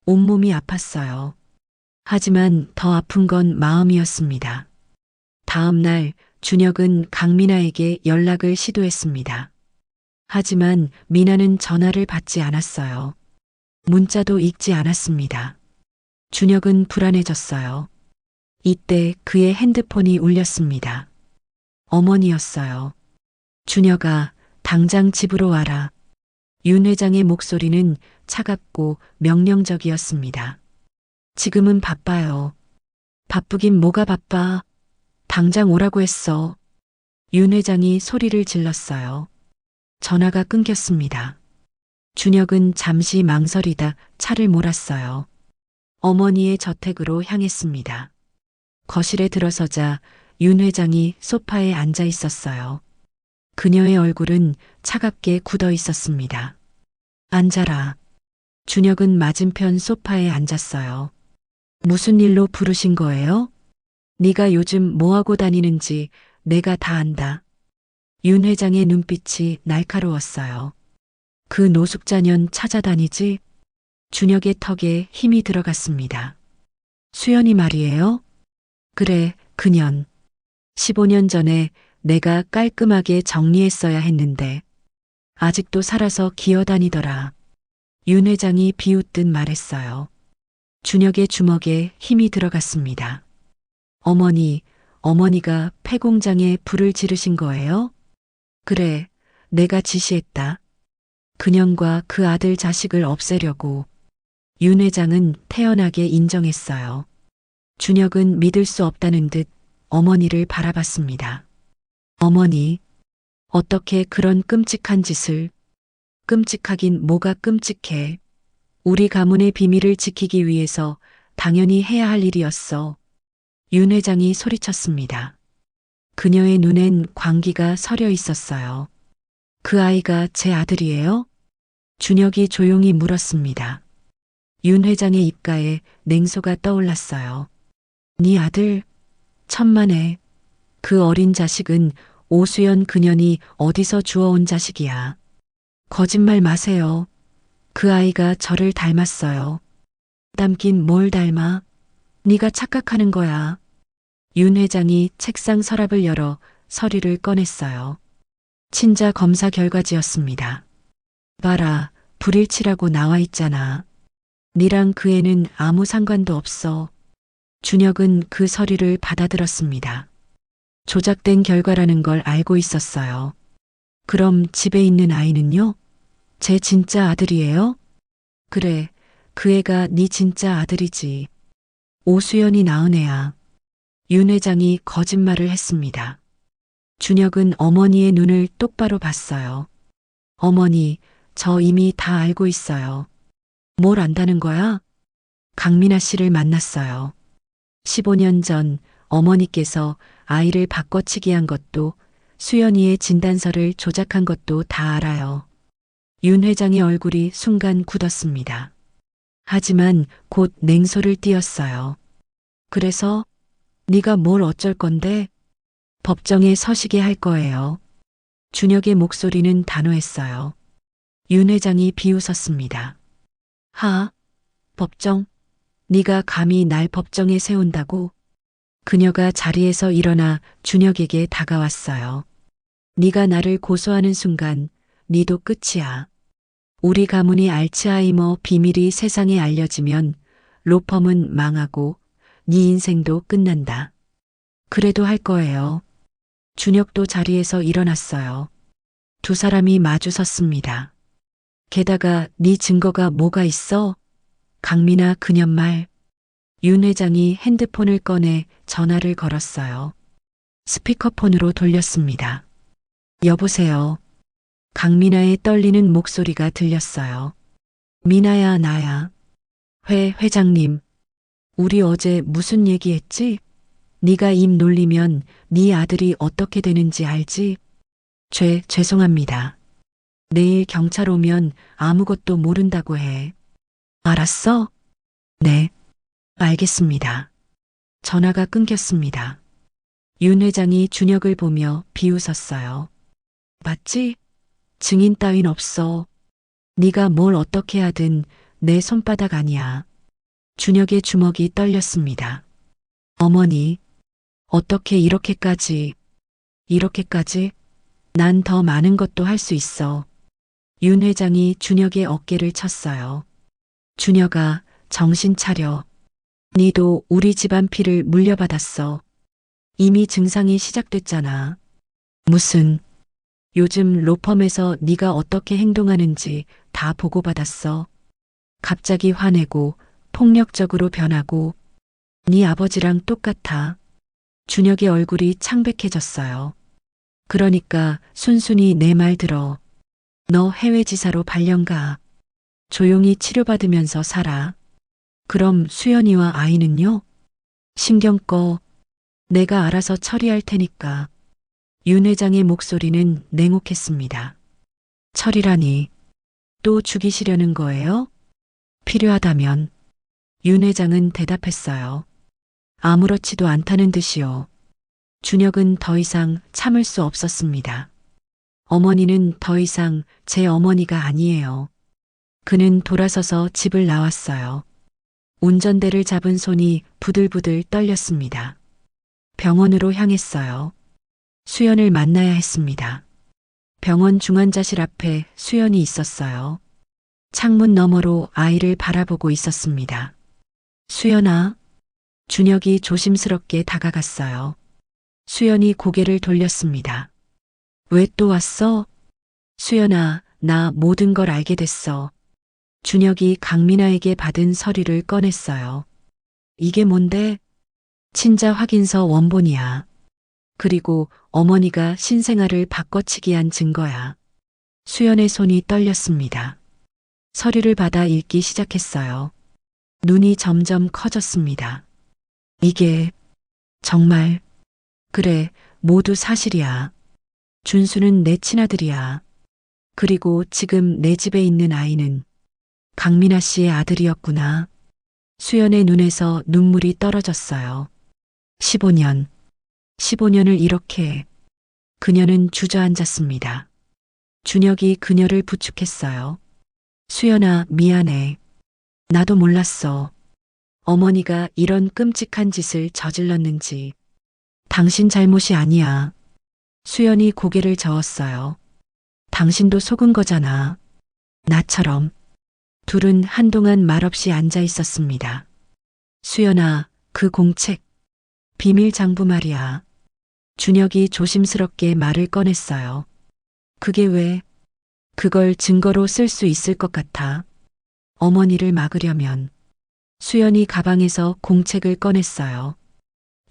온몸이 아팠어요. 하지만 더 아픈 건 마음이었습니다. 다음 날 준혁은 강민아에게 연락을 시도했습니다. 하지만 미나는 전화를 받지 않았어요. 문자도 읽지 않았습니다. 준혁은 불안해졌어요. 이때 그의 핸드폰이 울렸습니다. 어머니였어요. 준혁아, 당장 집으로 와라. 윤 회장의 목소리는 차갑고 명령적이었습니다. 지금은 바빠요. 바쁘긴 뭐가 바빠. 당장 오라고 했어. 윤 회장이 소리를 질렀어요. 전화가 끊겼습니다. 준혁은 잠시 망설이다 차를 몰았어요. 어머니의 저택으로 향했습니다. 거실에 들어서자 윤 회장이 소파에 앉아 있었어요. 그녀의 얼굴은 차갑게 굳어 있었습니다. 앉아라. 준혁은 맞은편 소파에 앉았어요. 무슨 일로 부르신 거예요? 네가 요즘 뭐하고 다니는지 내가 다 안다. 윤 회장의 눈빛이 날카로웠어요. 그 노숙자년 찾아다니지? 준혁의 턱에 힘이 들어갔습니다. 수연이 말이에요? 그래, 그년. 15년 전에 내가 깔끔하게 정리했어야 했는데 아직도 살아서 기어다니더라. 윤 회장이 비웃듯 말했어요. 준혁의 주먹에 힘이 들어갔습니다. 어머니가 폐공장에 불을 지르신 거예요? 그래, 내가 지시했다. 그년과 그 아들 자식을 없애려고. 윤 회장은 태연하게 인정했어요. 준혁은 믿을 수 없다는 듯 어머니를 바라봤습니다. 어머니, 어떻게 그런 끔찍한 짓을. 끔찍하긴 뭐가 끔찍해. 우리 가문의 비밀을 지키기 위해서 당연히 해야 할 일이었어. 윤 회장이 소리쳤습니다. 그녀의 눈엔 광기가 서려 있었어요. 그 아이가 제 아들이에요? 준혁이 조용히 물었습니다. 윤 회장의 입가에 냉소가 떠올랐어요. 네 아들, 천만에. 그 어린 자식은 오수연 그년이 어디서 주워온 자식이야. 거짓말 마세요. 그 아이가 저를 닮았어요. 닮긴 뭘 닮아? 네가 착각하는 거야. 윤 회장이 책상 서랍을 열어 서류를 꺼냈어요. 친자 검사 결과지였습니다. 봐라, 불일치라고 나와 있잖아. 니랑 그 애는 아무 상관도 없어. 준혁은 그 서류를 받아들었습니다. 조작된 결과라는 걸 알고 있었어요. 그럼 집에 있는 아이는요? 제 진짜 아들이에요? 그래, 그 애가 네 진짜 아들이지. 오수연이 낳은 애야. 윤 회장이 거짓말을 했습니다. 준혁은 어머니의 눈을 똑바로 봤어요. 어머니, 저 이미 다 알고 있어요. 뭘 안다는 거야? 강민아 씨를 만났어요. 15년 전 어머니께서 아이를 바꿔치기 한 것도 수연이의 진단서를 조작한 것도 다 알아요. 윤 회장의 얼굴이 순간 굳었습니다. 하지만 곧 냉소를 띄었어요. 그래서 네가 뭘 어쩔 건데? 법정에 서시게 할 거예요. 준혁의 목소리는 단호했어요. 윤 회장이 비웃었습니다. 법정? 네가 감히 날 법정에 세운다고? 그녀가 자리에서 일어나 준혁에게 다가왔어요. 네가 나를 고소하는 순간 네도 끝이야. 우리 가문이 알츠하이머 비밀이 세상에 알려지면 로펌은 망하고 네 인생도 끝난다. 그래도 할 거예요. 준혁도 자리에서 일어났어요. 두 사람이 마주 섰습니다. 게다가 네 증거가 뭐가 있어? 강민아 그년 말. 윤 회장이 핸드폰을 꺼내 전화를 걸었어요. 스피커폰으로 돌렸습니다. 여보세요. 강민아의 떨리는 목소리가 들렸어요. 미나야, 나야. 회장님. 우리 어제 무슨 얘기했지? 네가 입 놀리면 네 아들이 어떻게 되는지 알지? 죄송합니다. 내일 경찰 오면 아무것도 모른다고 해. 알았어? 네. 알겠습니다. 전화가 끊겼습니다. 윤 회장이 준혁을 보며 비웃었어요. 맞지? 증인 따윈 없어. 네가 뭘 어떻게 하든 내 손바닥 아니야. 준혁의 주먹이 떨렸습니다. 어머니, 어떻게 이렇게까지? 난 더 많은 것도 할 수 있어. 윤 회장이 준혁의 어깨를 쳤어요. 준혁아, 정신 차려. 니도 우리 집안 피를 물려받았어. 이미 증상이 시작됐잖아. 무슨, 요즘 로펌에서 네가 어떻게 행동하는지 다 보고받았어. 갑자기 화내고 폭력적으로 변하고 네 아버지랑 똑같아. 준혁의 얼굴이 창백해졌어요. 그러니까 순순히 내 말 들어. 너 해외 지사로 발령 가. 조용히 치료받으면서 살아. 그럼 수연이와 아이는요? 신경 꺼. 내가 알아서 처리할 테니까. 윤 회장의 목소리는 냉혹했습니다. 처리라니. 또 죽이시려는 거예요? 필요하다면. 윤 회장은 대답했어요. 아무렇지도 않다는 듯이요. 준혁은 더 이상 참을 수 없었습니다. 어머니는 더 이상 제 어머니가 아니에요. 그는 돌아서서 집을 나왔어요. 운전대를 잡은 손이 부들부들 떨렸습니다. 병원으로 향했어요. 수연을 만나야 했습니다. 병원 중환자실 앞에 수연이 있었어요. 창문 너머로 아이를 바라보고 있었습니다. 수연아. 준혁이 조심스럽게 다가갔어요. 수연이 고개를 돌렸습니다. 왜 또 왔어? 수연아, 나 모든 걸 알게 됐어. 준혁이 강민아에게 받은 서류를 꺼냈어요. 이게 뭔데? 친자 확인서 원본이야. 그리고 어머니가 신생아를 바꿔치기 한 증거야. 수연의 손이 떨렸습니다. 서류를 받아 읽기 시작했어요. 눈이 점점 커졌습니다. 이게 정말, 그래, 모두 사실이야. 준수는 내 친아들이야. 그리고 지금 내 집에 있는 아이는 강민아 씨의 아들이었구나. 수연의 눈에서 눈물이 떨어졌어요. 15년. 15년을 이렇게. 그녀는 주저앉았습니다. 준혁이 그녀를 부축했어요. 수연아, 미안해. 나도 몰랐어. 어머니가 이런 끔찍한 짓을 저질렀는지. 당신 잘못이 아니야. 수연이 고개를 저었어요. 당신도 속은 거잖아. 나처럼. 둘은 한동안 말없이 앉아 있었습니다. 수연아, 그 공책. 비밀 장부 말이야. 준혁이 조심스럽게 말을 꺼냈어요. 그게 왜? 그걸 증거로 쓸 수 있을 것 같아. 어머니를 막으려면. 수연이 가방에서 공책을 꺼냈어요.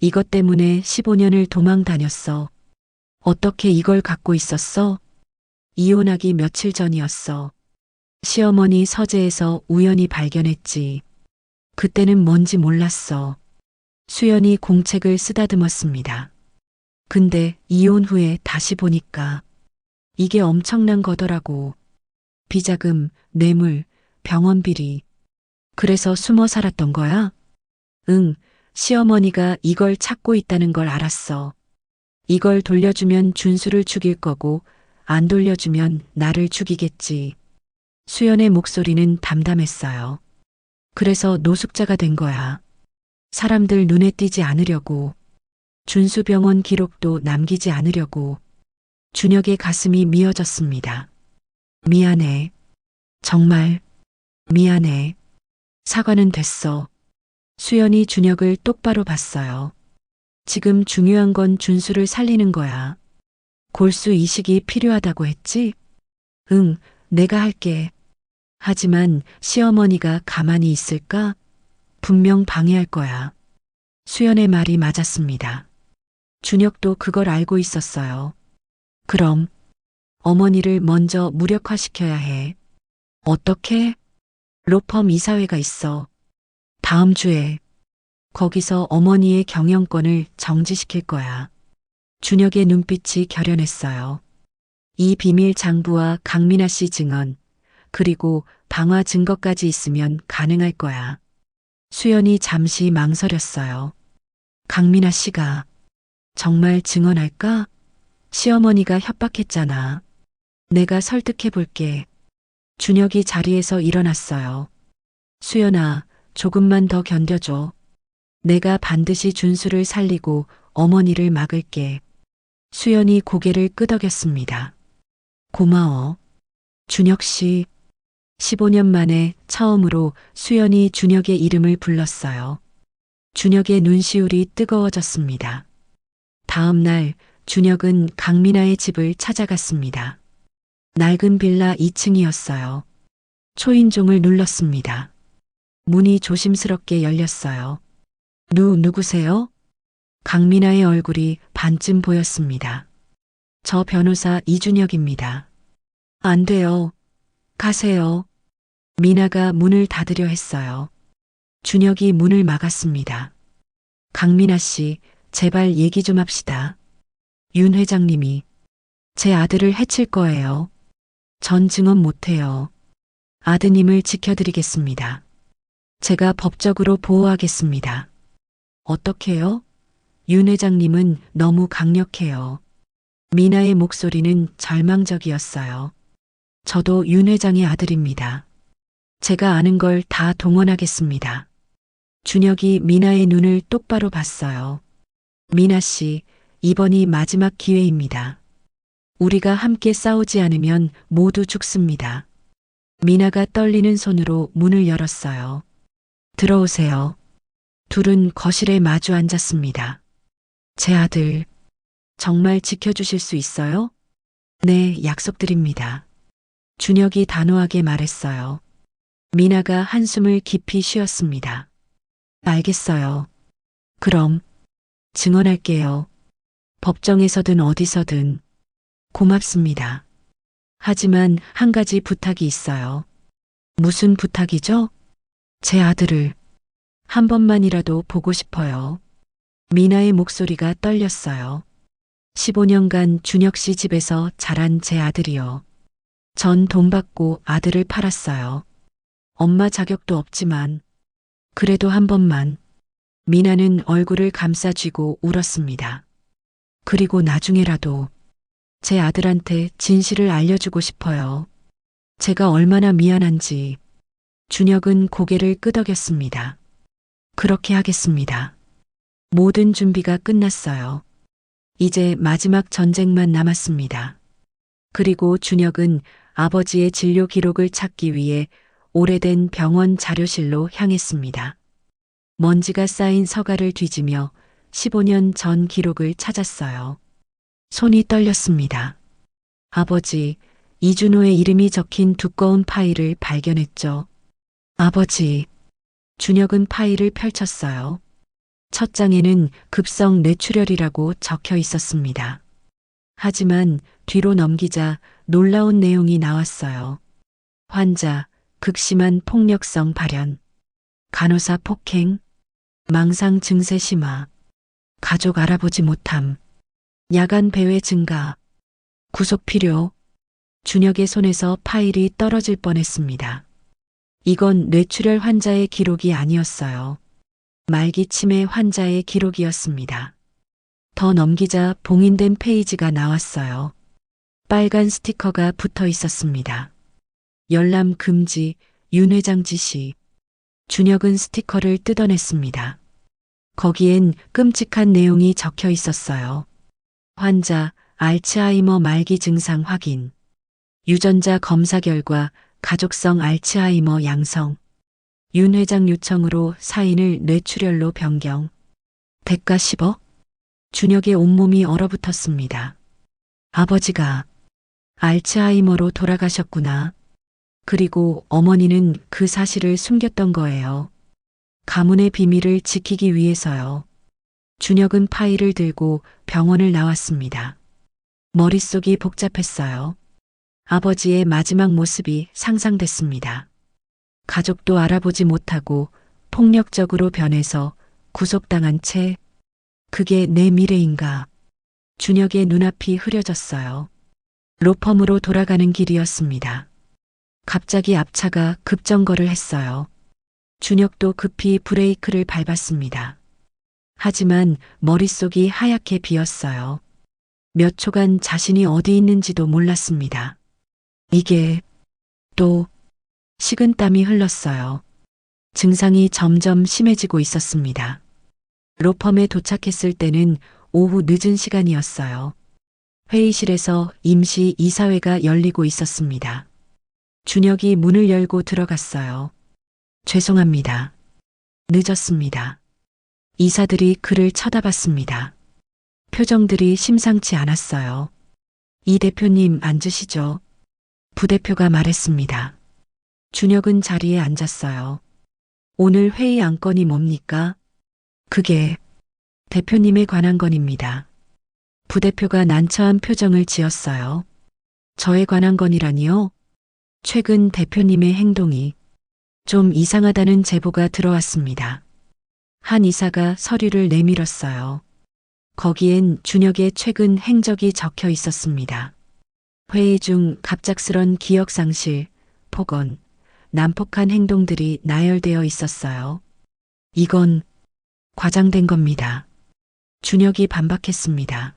이것 때문에 15년을 도망 다녔어. 어떻게 이걸 갖고 있었어? 이혼하기 며칠 전이었어. 시어머니 서재에서 우연히 발견했지. 그때는 뭔지 몰랐어. 수연이 공책을 쓰다듬었습니다. 근데 이혼 후에 다시 보니까 이게 엄청난 거더라고. 비자금, 뇌물, 병원 비리. 그래서 숨어 살았던 거야? 응, 시어머니가 이걸 찾고 있다는 걸 알았어. 이걸 돌려주면 준수를 죽일 거고 안 돌려주면 나를 죽이겠지. 수연의 목소리는 담담했어요. 그래서 노숙자가 된 거야. 사람들 눈에 띄지 않으려고. 준수병원 기록도 남기지 않으려고. 준혁의 가슴이 미어졌습니다. 미안해. 정말 미안해. 사과는 됐어. 수연이 준혁을 똑바로 봤어요. 지금 중요한 건 준수를 살리는 거야. 골수 이식이 필요하다고 했지? 응, 내가 할게. 하지만 시어머니가 가만히 있을까? 분명 방해할 거야. 수연의 말이 맞았습니다. 준혁도 그걸 알고 있었어요. 그럼 어머니를 먼저 무력화시켜야 해. 어떻게? 로펌 이사회가 있어. 다음 주에. 거기서 어머니의 경영권을 정지시킬 거야. 준혁의 눈빛이 결연했어요. 이 비밀 장부와 강민아 씨 증언, 그리고 방화 증거까지 있으면 가능할 거야. 수연이 잠시 망설였어요. 강민아 씨가 정말 증언할까? 시어머니가 협박했잖아. 내가 설득해 볼게. 준혁이 자리에서 일어났어요. 수연아, 조금만 더 견뎌줘. 내가 반드시 준수를 살리고 어머니를 막을게. 수연이 고개를 끄덕였습니다. 고마워. 준혁 씨. 15년 만에 처음으로 수연이 준혁의 이름을 불렀어요. 준혁의 눈시울이 뜨거워졌습니다. 다음 날 준혁은 강민아의 집을 찾아갔습니다. 낡은 빌라 2층이었어요. 초인종을 눌렀습니다. 문이 조심스럽게 열렸어요. 누구세요? 강민아의 얼굴이 반쯤 보였습니다. 저 변호사 이준혁입니다. 안 돼요. 가세요. 미나가 문을 닫으려 했어요. 준혁이 문을 막았습니다. 강민아 씨, 제발 얘기 좀 합시다. 윤 회장님이 제 아들을 해칠 거예요. 전 증언 못해요. 아드님을 지켜드리겠습니다. 제가 법적으로 보호하겠습니다. 어떻게요? 윤 회장님은 너무 강력해요. 미나의 목소리는 절망적이었어요. 저도 윤 회장의 아들입니다. 제가 아는 걸 다 동원하겠습니다. 준혁이 미나의 눈을 똑바로 봤어요. 미나 씨, 이번이 마지막 기회입니다. 우리가 함께 싸우지 않으면 모두 죽습니다. 미나가 떨리는 손으로 문을 열었어요. 들어오세요. 둘은 거실에 마주 앉았습니다. 제 아들, 정말 지켜주실 수 있어요? 네, 약속드립니다. 준혁이 단호하게 말했어요. 미나가 한숨을 깊이 쉬었습니다. 알겠어요. 그럼 증언할게요. 법정에서든 어디서든. 고맙습니다. 하지만 한 가지 부탁이 있어요. 무슨 부탁이죠? 제 아들을 한 번만이라도 보고 싶어요. 미나의 목소리가 떨렸어요. 15년간 준혁 씨 집에서 자란 제 아들이요. 전 돈 받고 아들을 팔았어요. 엄마 자격도 없지만 그래도 한 번만. 미나는 얼굴을 감싸쥐고 울었습니다. 그리고 나중에라도 제 아들한테 진실을 알려주고 싶어요. 제가 얼마나 미안한지. 준혁은 고개를 끄덕였습니다. 그렇게 하겠습니다. 모든 준비가 끝났어요. 이제 마지막 전쟁만 남았습니다. 그리고 준혁은 아버지의 진료 기록을 찾기 위해 오래된 병원 자료실로 향했습니다. 먼지가 쌓인 서가를 뒤지며 15년 전 기록을 찾았어요. 손이 떨렸습니다. 아버지, 이준호의 이름이 적힌 두꺼운 파일을 발견했죠. 아버지, 준혁은 파일을 펼쳤어요. 첫 장에는 급성 뇌출혈이라고 적혀 있었습니다. 하지만 뒤로 넘기자 놀라운 내용이 나왔어요. 환자, 극심한 폭력성 발현, 간호사 폭행, 망상 증세 심화, 가족 알아보지 못함, 야간 배회 증가, 구속 필요. 준혁의 손에서 파일이 떨어질 뻔했습니다. 이건 뇌출혈 환자의 기록이 아니었어요. 말기 치매 환자의 기록이었습니다. 더 넘기자 봉인된 페이지가 나왔어요. 빨간 스티커가 붙어 있었습니다. 열람 금지, 윤 회장 지시. 준혁은 스티커를 뜯어냈습니다. 거기엔 끔찍한 내용이 적혀 있었어요. 환자, 알츠하이머 말기 증상 확인. 유전자 검사 결과 가족성 알츠하이머 양성. 윤 회장 요청으로 사인을 뇌출혈로 변경. 대가 10억? 준혁의 온몸이 얼어붙었습니다. 아버지가 알츠하이머로 돌아가셨구나. 그리고 어머니는 그 사실을 숨겼던 거예요. 가문의 비밀을 지키기 위해서요. 준혁은 파일을 들고 병원을 나왔습니다. 머릿속이 복잡했어요. 아버지의 마지막 모습이 상상됐습니다. 가족도 알아보지 못하고 폭력적으로 변해서 구속당한 채 그게 내 미래인가. 준혁의 눈앞이 흐려졌어요. 로펌으로 돌아가는 길이었습니다. 갑자기 앞차가 급정거를 했어요. 준혁도 급히 브레이크를 밟았습니다. 하지만 머릿속이 하얗게 비었어요. 몇 초간 자신이 어디 있는지도 몰랐습니다. 이게 또 식은땀이 흘렀어요. 증상이 점점 심해지고 있었습니다. 로펌에 도착했을 때는 오후 늦은 시간이었어요. 회의실에서 임시 이사회가 열리고 있었습니다. 준혁이 문을 열고 들어갔어요. 죄송합니다. 늦었습니다. 이사들이 그를 쳐다봤습니다. 표정들이 심상치 않았어요. 이 대표님 앉으시죠. 부대표가 말했습니다. 준혁은 자리에 앉았어요. 오늘 회의 안건이 뭡니까? 그게 대표님에 관한 건입니다. 부대표가 난처한 표정을 지었어요. 저에 관한 건이라니요? 최근 대표님의 행동이 좀 이상하다는 제보가 들어왔습니다. 한 이사가 서류를 내밀었어요. 거기엔 준혁의 최근 행적이 적혀 있었습니다. 회의 중 갑작스런 기억상실, 폭언, 난폭한 행동들이 나열되어 있었어요. 이건 과장된 겁니다. 준혁이 반박했습니다.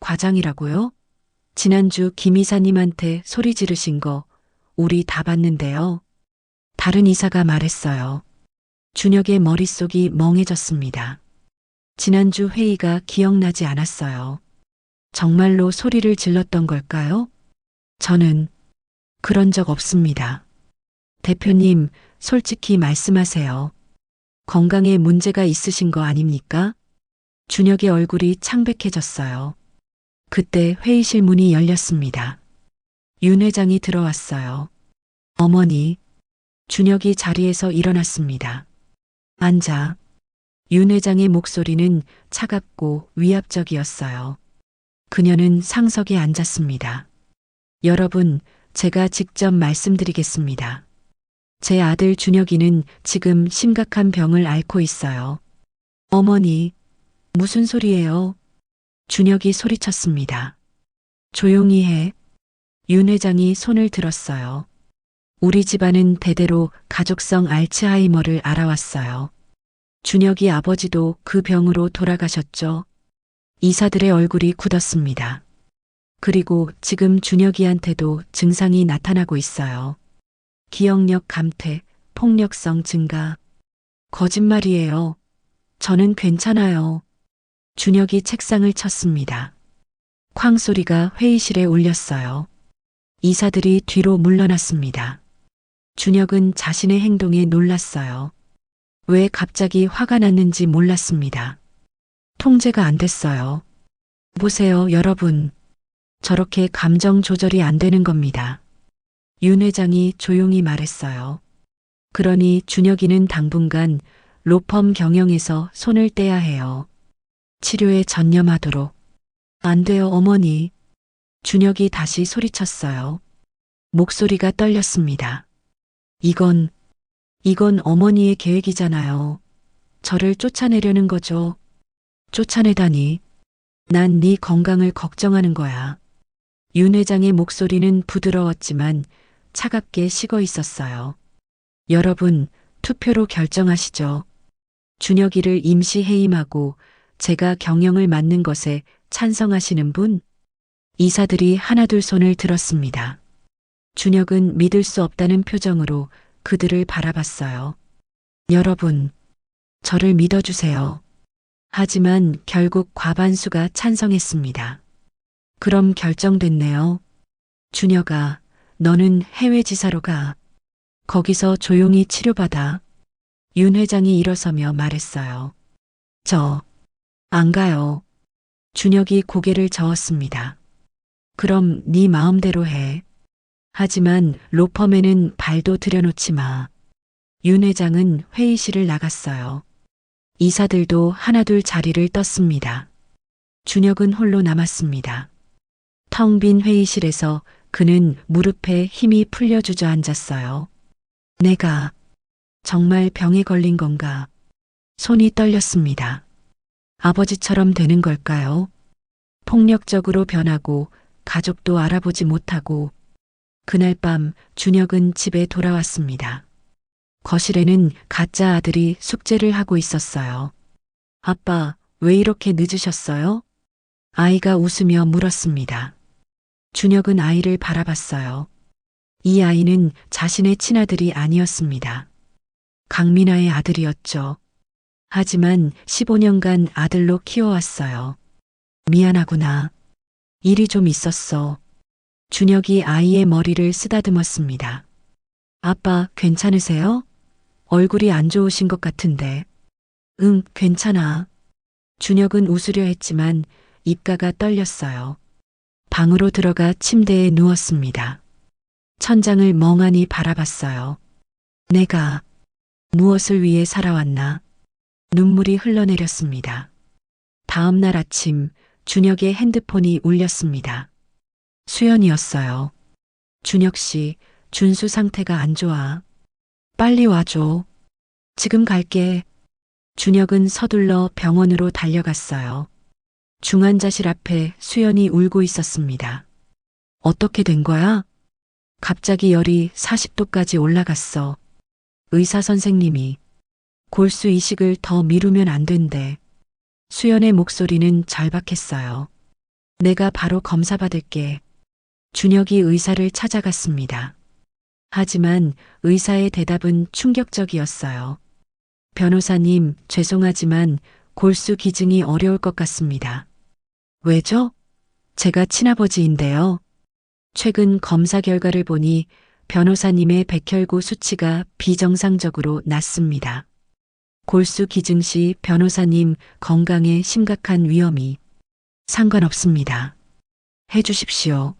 과장이라고요? 지난주 김 이사님한테 소리 지르신 거 우리 다 봤는데요. 다른 이사가 말했어요. 준혁의 머릿속이 멍해졌습니다. 지난주 회의가 기억나지 않았어요. 정말로 소리를 질렀던 걸까요? 저는 그런 적 없습니다. 대표님, 솔직히 말씀하세요. 건강에 문제가 있으신 거 아닙니까? 준혁의 얼굴이 창백해졌어요. 그때 회의실 문이 열렸습니다. 윤 회장이 들어왔어요. 어머니, 준혁이 자리에서 일어났습니다. 앉아. 윤 회장의 목소리는 차갑고 위압적이었어요. 그녀는 상석에 앉았습니다. 여러분, 제가 직접 말씀드리겠습니다. 제 아들 준혁이는 지금 심각한 병을 앓고 있어요. 어머니, 무슨 소리예요? 준혁이 소리쳤습니다. 조용히 해. 윤 회장이 손을 들었어요. 우리 집안은 대대로 가족성 알츠하이머를 알아왔어요. 준혁이 아버지도 그 병으로 돌아가셨죠. 이사들의 얼굴이 굳었습니다. 그리고 지금 준혁이한테도 증상이 나타나고 있어요. 기억력 감퇴, 폭력성 증가. 거짓말이에요. 저는 괜찮아요. 준혁이 책상을 쳤습니다. 쾅 소리가 회의실에 울렸어요. 이사들이 뒤로 물러났습니다. 준혁은 자신의 행동에 놀랐어요. 왜 갑자기 화가 났는지 몰랐습니다. 통제가 안 됐어요. 보세요, 여러분. 저렇게 감정 조절이 안 되는 겁니다. 윤 회장이 조용히 말했어요. 그러니 준혁이는 당분간 로펌 경영에서 손을 떼야 해요. 치료에 전념하도록. 안 돼요, 어머니. 준혁이 다시 소리쳤어요. 목소리가 떨렸습니다. 이건 어머니의 계획이잖아요. 저를 쫓아내려는 거죠. 쫓아내다니. 난 네 건강을 걱정하는 거야. 윤 회장의 목소리는 부드러웠지만 차갑게 식어 있었어요. 여러분, 투표로 결정하시죠. 준혁이를 임시 해임하고 제가 경영을 맡는 것에 찬성하시는 분? 이사들이 하나둘 손을 들었습니다. 준혁은 믿을 수 없다는 표정으로 그들을 바라봤어요. 여러분, 저를 믿어주세요. 하지만 결국 과반수가 찬성했습니다. 그럼 결정됐네요. 준혁아, 너는 해외 지사로 가. 거기서 조용히 치료받아. 윤 회장이 일어서며 말했어요. 안 가요. 준혁이 고개를 저었습니다. 그럼 네 마음대로 해. 하지만 로펌에는 발도 들여놓지 마. 윤 회장은 회의실을 나갔어요. 이사들도 하나둘 자리를 떴습니다. 준혁은 홀로 남았습니다. 텅 빈 회의실에서 그는 무릎에 힘이 풀려 주저앉았어요. 내가 정말 병에 걸린 건가? 손이 떨렸습니다. 아버지처럼 되는 걸까요? 폭력적으로 변하고 가족도 알아보지 못하고. 그날 밤 준혁은 집에 돌아왔습니다. 거실에는 가짜 아들이 숙제를 하고 있었어요. 아빠, 왜 이렇게 늦으셨어요? 아이가 웃으며 물었습니다. 준혁은 아이를 바라봤어요. 이 아이는 자신의 친아들이 아니었습니다. 강민아의 아들이었죠. 하지만 15년간 아들로 키워왔어요. 미안하구나. 일이 좀 있었어. 준혁이 아이의 머리를 쓰다듬었습니다. 아빠, 괜찮으세요? 얼굴이 안 좋으신 것 같은데. 응, 괜찮아. 준혁은 웃으려 했지만 입가가 떨렸어요. 방으로 들어가 침대에 누웠습니다. 천장을 멍하니 바라봤어요. 내가 무엇을 위해 살아왔나? 눈물이 흘러내렸습니다. 다음 날 아침 준혁의 핸드폰이 울렸습니다. 수연이었어요. 준혁 씨, 준수 상태가 안 좋아. 빨리 와줘. 지금 갈게. 준혁은 서둘러 병원으로 달려갔어요. 중환자실 앞에 수연이 울고 있었습니다. 어떻게 된 거야? 갑자기 열이 40도까지 올라갔어. 의사 선생님이 골수 이식을 더 미루면 안 된대. 수연의 목소리는 절박했어요. 내가 바로 검사 받을게. 준혁이 의사를 찾아갔습니다. 하지만 의사의 대답은 충격적이었어요. 변호사님, 죄송하지만 골수 기증이 어려울 것 같습니다. 왜죠? 제가 친아버지인데요. 최근 검사 결과를 보니 변호사님의 백혈구 수치가 비정상적으로 낮습니다. 골수 기증 시 변호사님 건강에 심각한 위험이 상관없습니다. 해주십시오.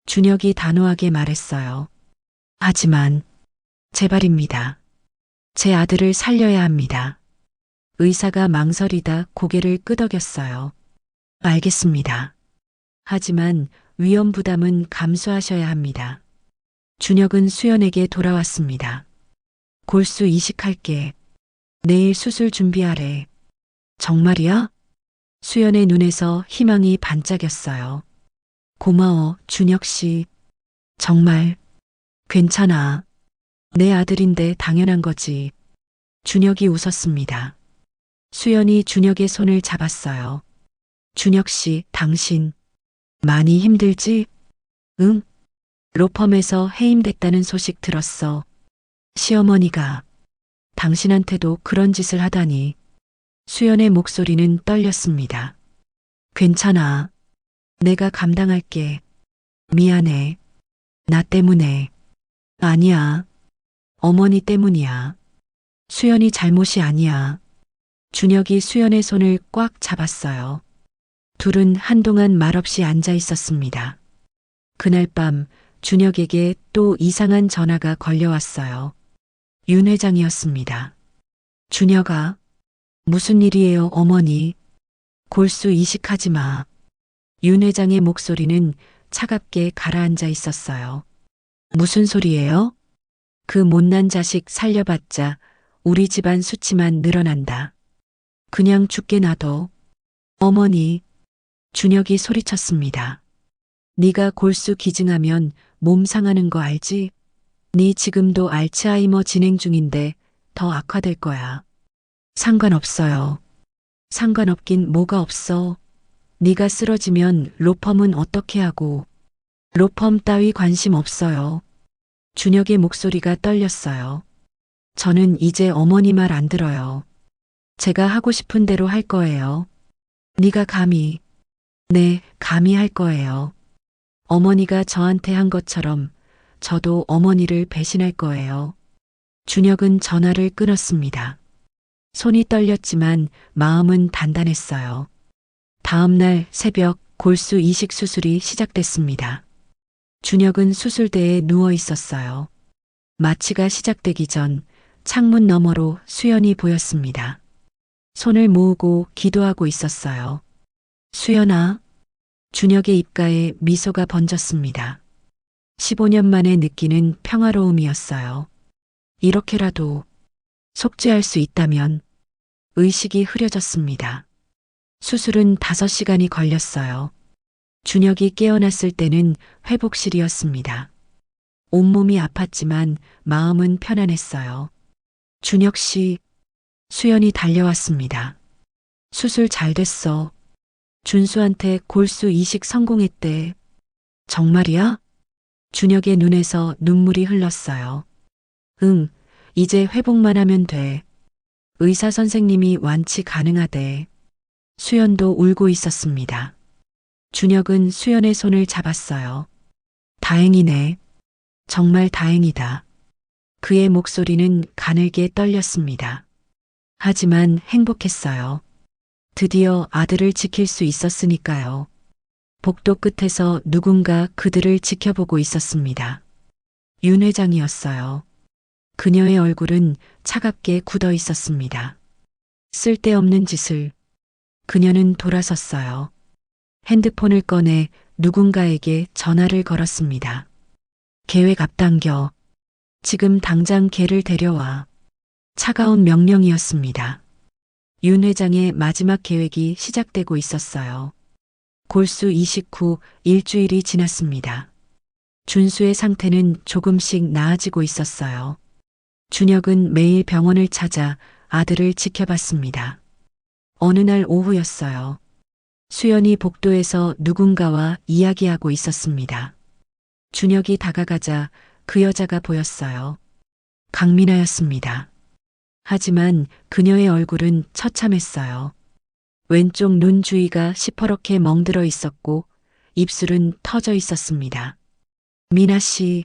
준혁이 단호하게 말했어요. 하지만 제발입니다. 제 아들을 살려야 합니다. 의사가 망설이다 고개를 끄덕였어요. 알겠습니다. 하지만 위험 부담은 감수하셔야 합니다. 준혁은 수연에게 돌아왔습니다. 골수 이식할게. 내일 수술 준비하래. 정말이야? 수연의 눈에서 희망이 반짝였어요. 고마워, 준혁 씨. 정말 괜찮아. 내 아들인데 당연한 거지. 준혁이 웃었습니다. 수연이 준혁의 손을 잡았어요. 준혁 씨, 당신 많이 힘들지? 응? 로펌에서 해임됐다는 소식 들었어. 시어머니가 당신한테도 그런 짓을 하다니. 수연의 목소리는 떨렸습니다. 괜찮아. 내가 감당할게. 미안해. 나 때문에. 아니야. 어머니 때문이야. 수연이 잘못이 아니야. 준혁이 수연의 손을 꽉 잡았어요. 둘은 한동안 말없이 앉아 있었습니다. 그날 밤 준혁에게 또 이상한 전화가 걸려왔어요. 윤 회장이었습니다. 준혁아, 무슨 일이에요, 어머니? 골수 이식하지 마. 윤 회장의 목소리는 차갑게 가라앉아 있었어요. 무슨 소리예요? 그 못난 자식 살려봤자 우리 집안 수치만 늘어난다. 그냥 죽게 놔둬. 어머니, 준혁이 소리쳤습니다. 네가 골수 기증하면 몸 상하는 거 알지? 네 지금도 알츠하이머 진행 중인데 더 악화될 거야. 상관없어요. 상관없긴 뭐가 없어. 네가 쓰러지면 로펌은 어떻게 하고. 로펌 따위 관심 없어요. 준혁의 목소리가 떨렸어요. 저는 이제 어머니 말 안 들어요. 제가 하고 싶은 대로 할 거예요. 네가 감히. 네, 감히 할 거예요. 어머니가 저한테 한 것처럼 저도 어머니를 배신할 거예요. 준혁은 전화를 끊었습니다. 손이 떨렸지만 마음은 단단했어요. 다음 날 새벽 골수 이식 수술이 시작됐습니다. 준혁은 수술대에 누워 있었어요. 마취가 시작되기 전 창문 너머로 수연이 보였습니다. 손을 모으고 기도하고 있었어요. 수연아. 준혁의 입가에 미소가 번졌습니다. 15년 만에 느끼는 평화로움이었어요. 이렇게라도 속죄할 수 있다면. 의식이 흐려졌습니다. 수술은 5시간이 걸렸어요. 준혁이 깨어났을 때는 회복실이었습니다. 온몸이 아팠지만 마음은 편안했어요. 준혁 씨, 수연이 달려왔습니다. 수술 잘 됐어. 준수한테 골수 이식 성공했대. 정말이야? 준혁의 눈에서 눈물이 흘렀어요. 응, 이제 회복만 하면 돼. 의사 선생님이 완치 가능하대. 수연도 울고 있었습니다. 준혁은 수연의 손을 잡았어요. 다행이네. 정말 다행이다. 그의 목소리는 가늘게 떨렸습니다. 하지만 행복했어요. 드디어 아들을 지킬 수 있었으니까요. 복도 끝에서 누군가 그들을 지켜보고 있었습니다. 윤 회장이었어요. 그녀의 얼굴은 차갑게 굳어 있었습니다. 쓸데없는 짓을. 그녀는 돌아섰어요. 핸드폰을 꺼내 누군가에게 전화를 걸었습니다. 계획 앞당겨. 지금 당장 걔를 데려와. 차가운 명령이었습니다. 윤 회장의 마지막 계획이 시작되고 있었어요. 골수 이식 후 일주일이 지났습니다. 준수의 상태는 조금씩 나아지고 있었어요. 준혁은 매일 병원을 찾아 아들을 지켜봤습니다. 어느 날 오후였어요. 수연이 복도에서 누군가와 이야기하고 있었습니다. 준혁이 다가가자 그 여자가 보였어요. 강민아였습니다. 하지만 그녀의 얼굴은 처참했어요. 왼쪽 눈 주위가 시퍼렇게 멍들어 있었고 입술은 터져 있었습니다. 미나 씨,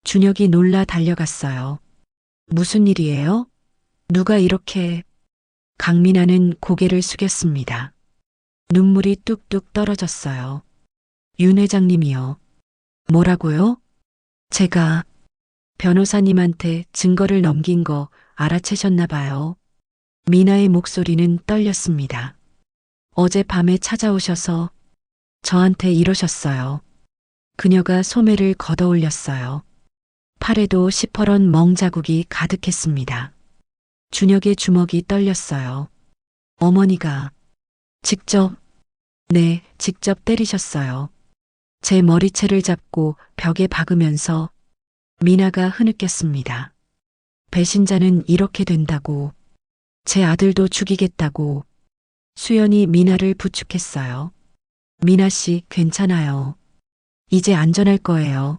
준혁이 놀라 달려갔어요. 무슨 일이에요? 누가 이렇게... 강민아는 고개를 숙였습니다. 눈물이 뚝뚝 떨어졌어요. 윤 회장님이요. 뭐라고요? 제가 변호사님한테 증거를 넘긴 거 알아채셨나 봐요. 미나의 목소리는 떨렸습니다. 어젯밤에 찾아오셔서 저한테 이러셨어요. 그녀가 소매를 걷어 올렸어요. 팔에도 시퍼런 멍 자국이 가득했습니다. 준혁의 주먹이 떨렸어요. 어머니가 직접, 네, 직접 때리셨어요. 제 머리채를 잡고 벽에 박으면서 미나가 흐느꼈습니다. 배신자는 이렇게 된다고, 제 아들도 죽이겠다고. 수연이 미나를 부축했어요. 미나 씨, 괜찮아요. 이제 안전할 거예요.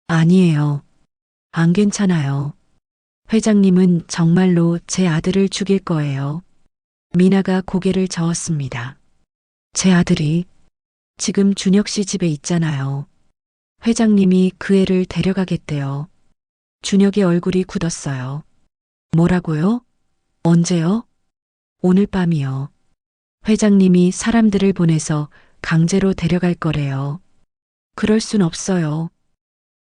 아니에요. 안 괜찮아요. 회장님은 정말로 제 아들을 죽일 거예요. 미나가 고개를 저었습니다. 제 아들이 지금 준혁 씨 집에 있잖아요. 회장님이 그 애를 데려가겠대요. 준혁의 얼굴이 굳었어요. 뭐라고요? 언제요? 오늘 밤이요. 회장님이 사람들을 보내서 강제로 데려갈 거래요. 그럴 순 없어요.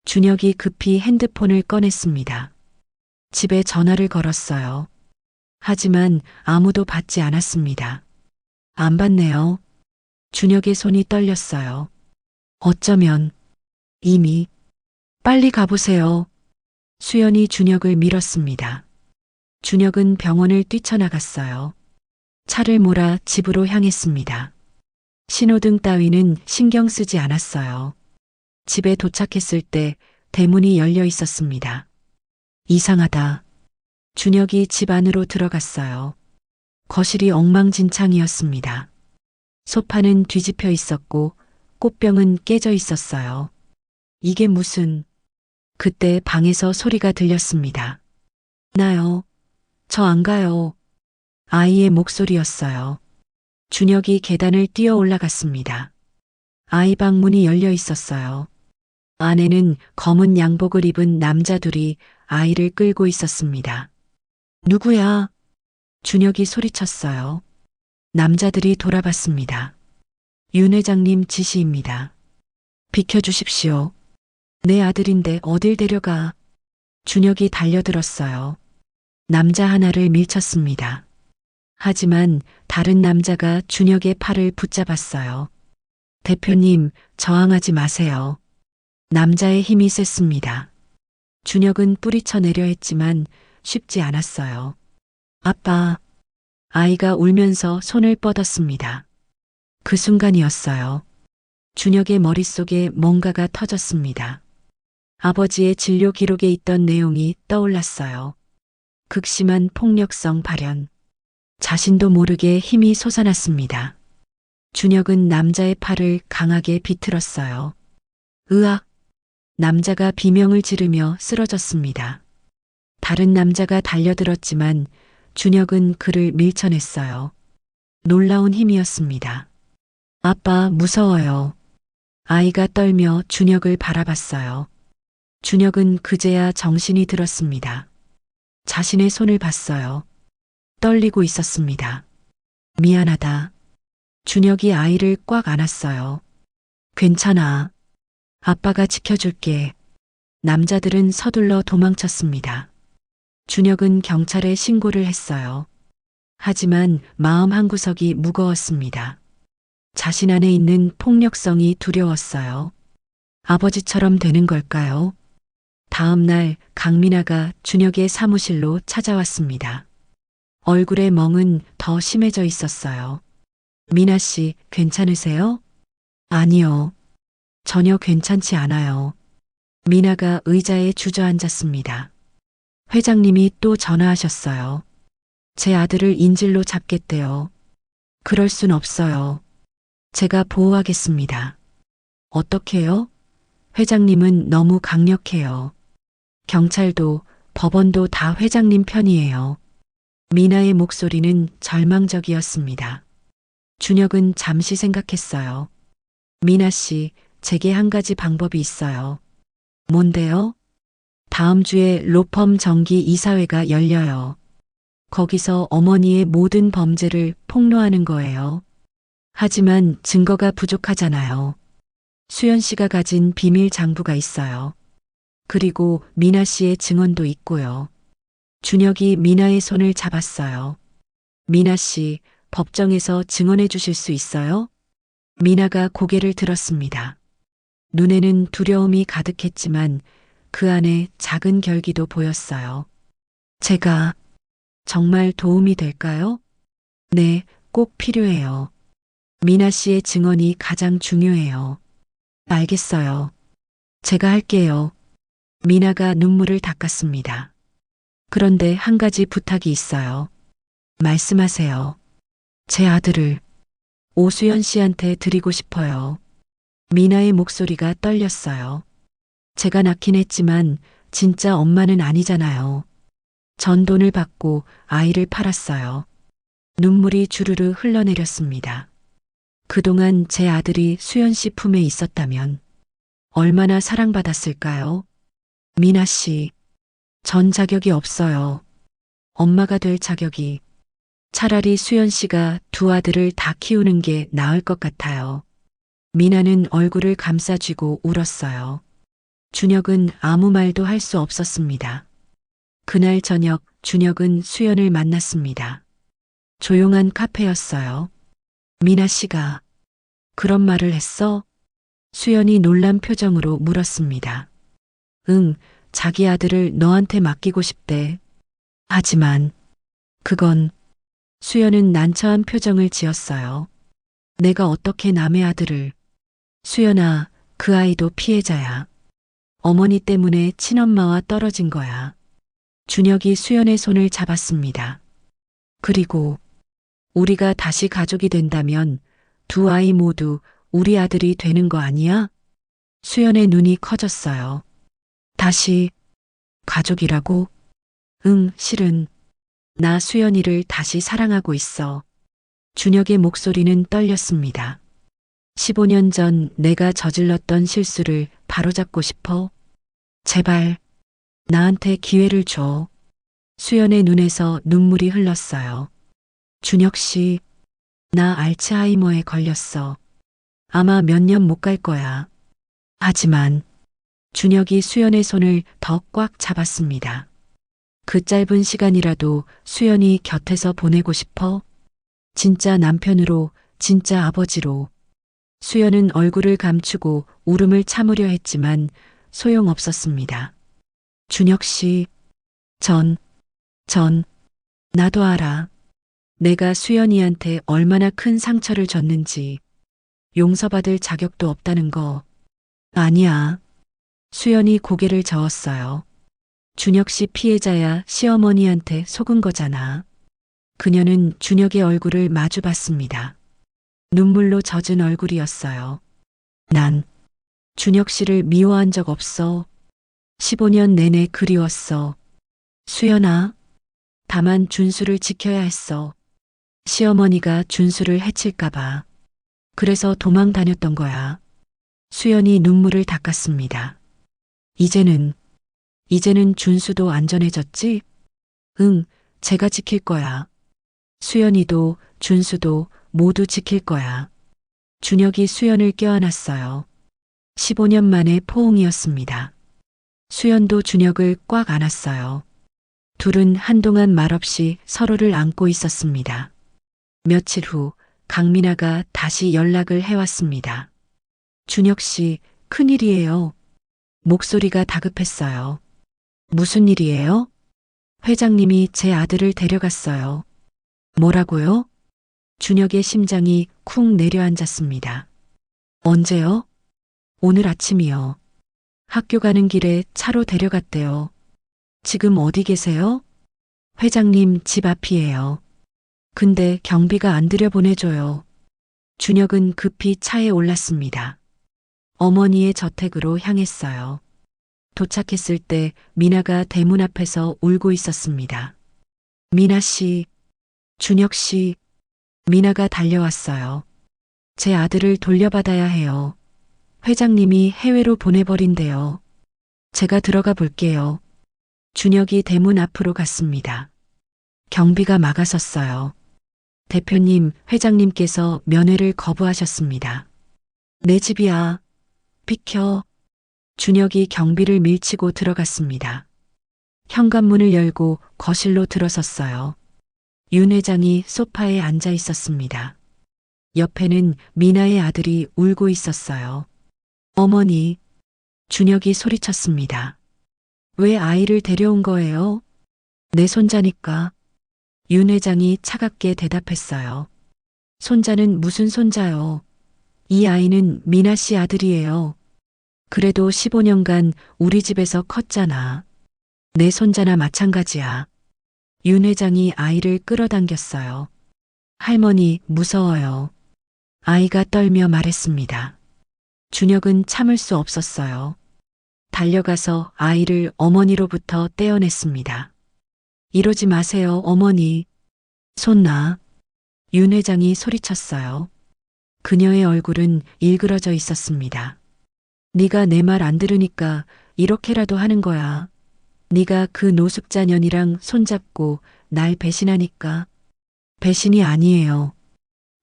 준혁이 급히 핸드폰을 꺼냈습니다. 집에 전화를 걸었어요. 하지만 아무도 받지 않았습니다. 안 받네요. 준혁의 손이 떨렸어요. 어쩌면 이미 빨리 가보세요. 수연이 준혁을 밀었습니다. 준혁은 병원을 뛰쳐나갔어요. 차를 몰아 집으로 향했습니다. 신호등 따위는 신경 쓰지 않았어요. 집에 도착했을 때 대문이 열려 있었습니다. 이상하다. 준혁이 집 안으로 들어갔어요. 거실이 엉망진창이었습니다. 소파는 뒤집혀 있었고 꽃병은 깨져 있었어요. 이게 무슨... 그때 방에서 소리가 들렸습니다. 나요. 저 안 가요. 아이의 목소리였어요. 준혁이 계단을 뛰어 올라갔습니다. 아이 방 문이 열려 있었어요. 안에는 검은 양복을 입은 남자 둘이 아이를 끌고 있었습니다. 누구야? 준혁이 소리쳤어요. 남자들이 돌아봤습니다. 윤 회장님 지시입니다. 비켜주십시오. 내 아들인데 어딜 데려가. 준혁이 달려들었어요. 남자 하나를 밀쳤습니다. 하지만 다른 남자가 준혁의 팔을 붙잡았어요. 대표님, 저항하지 마세요. 남자의 힘이 셌습니다. 준혁은 뿌리쳐 내려 했지만 쉽지 않았어요. 아빠. 아이가 울면서 손을 뻗었습니다. 그 순간이었어요. 준혁의 머릿속에 뭔가가 터졌습니다. 아버지의 진료 기록에 있던 내용이 떠올랐어요. 극심한 폭력성 발현. 자신도 모르게 힘이 솟아났습니다. 준혁은 남자의 팔을 강하게 비틀었어요. 으악! 남자가 비명을 지르며 쓰러졌습니다. 다른 남자가 달려들었지만 준혁은 그를 밀쳐냈어요. 놀라운 힘이었습니다. 아빠, 무서워요. 아이가 떨며 준혁을 바라봤어요. 준혁은 그제야 정신이 들었습니다. 자신의 손을 봤어요. 떨리고 있었습니다. 미안하다. 준혁이 아이를 꽉 안았어요. 괜찮아. 아빠가 지켜줄게. 남자들은 서둘러 도망쳤습니다. 준혁은 경찰에 신고를 했어요. 하지만 마음 한구석이 무거웠습니다. 자신 안에 있는 폭력성이 두려웠어요. 아버지처럼 되는 걸까요? 다음 날 강민아가 준혁의 사무실로 찾아왔습니다. 얼굴의 멍은 더 심해져 있었어요. 민아 씨, 괜찮으세요? 아니요. 전혀 괜찮지 않아요. 민아가 의자에 주저앉았습니다. 회장님이 또 전화하셨어요. 제 아들을 인질로 잡겠대요. 그럴 순 없어요. 제가 보호하겠습니다. 어떻게요? 회장님은 너무 강력해요. 경찰도 법원도 다 회장님 편이에요. 미나의 목소리는 절망적이었습니다. 준혁은 잠시 생각했어요. 미나 씨, 제게 한 가지 방법이 있어요. 뭔데요? 다음 주에 로펌 정기 이사회가 열려요. 거기서 어머니의 모든 범죄를 폭로하는 거예요. 하지만 증거가 부족하잖아요. 수연 씨가 가진 비밀 장부가 있어요. 그리고 미나 씨의 증언도 있고요. 준혁이 미나의 손을 잡았어요. 미나 씨, 법정에서 증언해 주실 수 있어요? 미나가 고개를 들었습니다. 눈에는 두려움이 가득했지만 그 안에 작은 결기도 보였어요. 제가 정말 도움이 될까요? 네, 꼭 필요해요. 미나 씨의 증언이 가장 중요해요. 알겠어요. 제가 할게요. 미나가 눈물을 닦았습니다. 그런데 한 가지 부탁이 있어요. 말씀하세요. 제 아들을 오수연 씨한테 드리고 싶어요. 미나의 목소리가 떨렸어요. 제가 낳긴 했지만 진짜 엄마는 아니잖아요. 전 돈을 받고 아이를 팔았어요. 눈물이 주르르 흘러내렸습니다. 그동안 제 아들이 수연 씨 품에 있었다면 얼마나 사랑받았을까요? 미나 씨, 전 자격이 없어요. 엄마가 될 자격이. 차라리 수연 씨가 두 아들을 다 키우는 게 나을 것 같아요. 미나는 얼굴을 감싸쥐고 울었어요. 준혁은 아무 말도 할 수 없었습니다. 그날 저녁 준혁은 수연을 만났습니다. 조용한 카페였어요. 미나 씨가 그런 말을 했어? 수연이 놀란 표정으로 물었습니다. 응, 자기 아들을 너한테 맡기고 싶대. 하지만 그건 수연은 난처한 표정을 지었어요. 내가 어떻게 남의 아들을. 수연아, 그 아이도 피해자야. 어머니 때문에 친엄마와 떨어진 거야. 준혁이 수연의 손을 잡았습니다. 그리고 우리가 다시 가족이 된다면 두 아이 모두 우리 아들이 되는 거 아니야? 수연의 눈이 커졌어요. 다시 가족이라고? 응, 실은 나 수연이를 다시 사랑하고 있어. 준혁의 목소리는 떨렸습니다. 15년 전 내가 저질렀던 실수를 바로잡고 싶어? 제발 나한테 기회를 줘. 수연의 눈에서 눈물이 흘렀어요. 준혁 씨, 나 알츠하이머에 걸렸어. 아마 몇 년 못 갈 거야. 하지만 준혁이 수연의 손을 더 꽉 잡았습니다. 그 짧은 시간이라도 수연이 곁에서 보내고 싶어? 진짜 남편으로, 진짜 아버지로. 수연은 얼굴을 감추고 울음을 참으려 했지만 소용없었습니다. 준혁 씨, 나도 알아. 내가 수연이한테 얼마나 큰 상처를 줬는지. 용서받을 자격도 없다는 거. 아니야. 수연이 고개를 저었어요. 준혁 씨 피해자야 시어머니한테 속은 거잖아. 그녀는 준혁의 얼굴을 마주 봤습니다. 눈물로 젖은 얼굴이었어요. 난 준혁 씨를 미워한 적 없어. 15년 내내 그리웠어. 수연아, 다만 준수를 지켜야 했어. 시어머니가 준수를 해칠까봐. 그래서 도망 다녔던 거야. 수연이 눈물을 닦았습니다. 이제는 준수도 안전해졌지? 응, 제가 지킬 거야. 수연이도 준수도 모두 지킬 거야. 준혁이 수연을 껴안았어요. 15년 만에 포옹이었습니다. 수연도 준혁을 꽉 안았어요. 둘은 한동안 말없이 서로를 안고 있었습니다. 며칠 후 강민아가 다시 연락을 해왔습니다. 준혁 씨, 큰일이에요. 목소리가 다급했어요. 무슨 일이에요? 회장님이 제 아들을 데려갔어요. 뭐라고요? 준혁의 심장이 쿵 내려앉았습니다. 언제요? 오늘 아침이요. 학교 가는 길에 차로 데려갔대요. 지금 어디 계세요? 회장님 집 앞이에요. 근데 경비가 안 들여보내줘요. 준혁은 급히 차에 올랐습니다. 어머니의 저택으로 향했어요. 도착했을 때 미나가 대문 앞에서 울고 있었습니다. 미나 씨, 준혁 씨, 미나가 달려왔어요. 제 아들을 돌려받아야 해요. 회장님이 해외로 보내버린대요. 제가 들어가 볼게요. 준혁이 대문 앞으로 갔습니다. 경비가 막아섰어요. 대표님, 회장님께서 면회를 거부하셨습니다. 내 집이야. 비켜. 준혁이 경비를 밀치고 들어갔습니다. 현관문을 열고 거실로 들어섰어요. 윤 회장이 소파에 앉아 있었습니다. 옆에는 미나의 아들이 울고 있었어요. 어머니, 준혁이 소리쳤습니다. 왜 아이를 데려온 거예요? 내 손자니까. 윤 회장이 차갑게 대답했어요. 손자는 무슨 손자요? 이 아이는 미나 씨 아들이에요. 그래도 15년간 우리 집에서 컸잖아. 내 손자나 마찬가지야. 윤 회장이 아이를 끌어당겼어요. 할머니, 무서워요. 아이가 떨며 말했습니다. 준혁은 참을 수 없었어요. 달려가서 아이를 어머니로부터 떼어냈습니다. 이러지 마세요, 어머니. 손 놔. 윤 회장이 소리쳤어요. 그녀의 얼굴은 일그러져 있었습니다. 네가 내 말 안 들으니까 이렇게라도 하는 거야. 네가 그 노숙자년이랑 손잡고 날 배신하니까. 배신이 아니에요.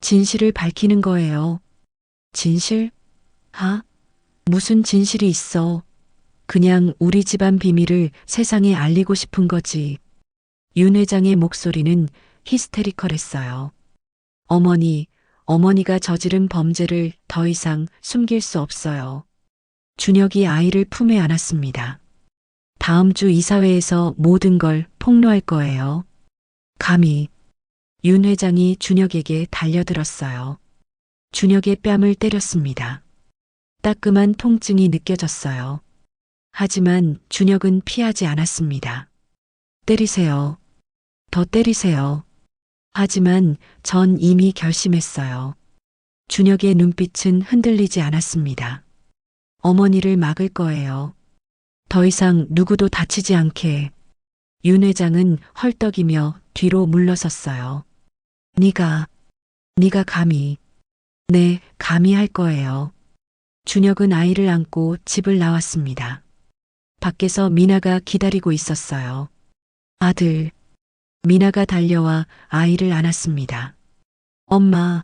진실을 밝히는 거예요. 진실? 무슨 진실이 있어. 그냥 우리 집안 비밀을 세상에 알리고 싶은 거지. 윤 회장의 목소리는 히스테리컬했어요. 어머니가 저지른 범죄를 더 이상 숨길 수 없어요. 준혁이 아이를 품에 안았습니다. 다음 주 이사회에서 모든 걸 폭로할 거예요. 감히. 윤 회장이 준혁에게 달려들었어요. 준혁의 뺨을 때렸습니다. 따끔한 통증이 느껴졌어요. 하지만 준혁은 피하지 않았습니다. 때리세요. 더 때리세요. 하지만 전 이미 결심했어요. 준혁의 눈빛은 흔들리지 않았습니다. 어머니를 막을 거예요. 더 이상 누구도 다치지 않게. 윤 회장은 헐떡이며 뒤로 물러섰어요. 네가 감히. 네, 감히 할 거예요. 준혁은 아이를 안고 집을 나왔습니다. 밖에서 미나가 기다리고 있었어요. 아들. 미나가 달려와 아이를 안았습니다. 엄마.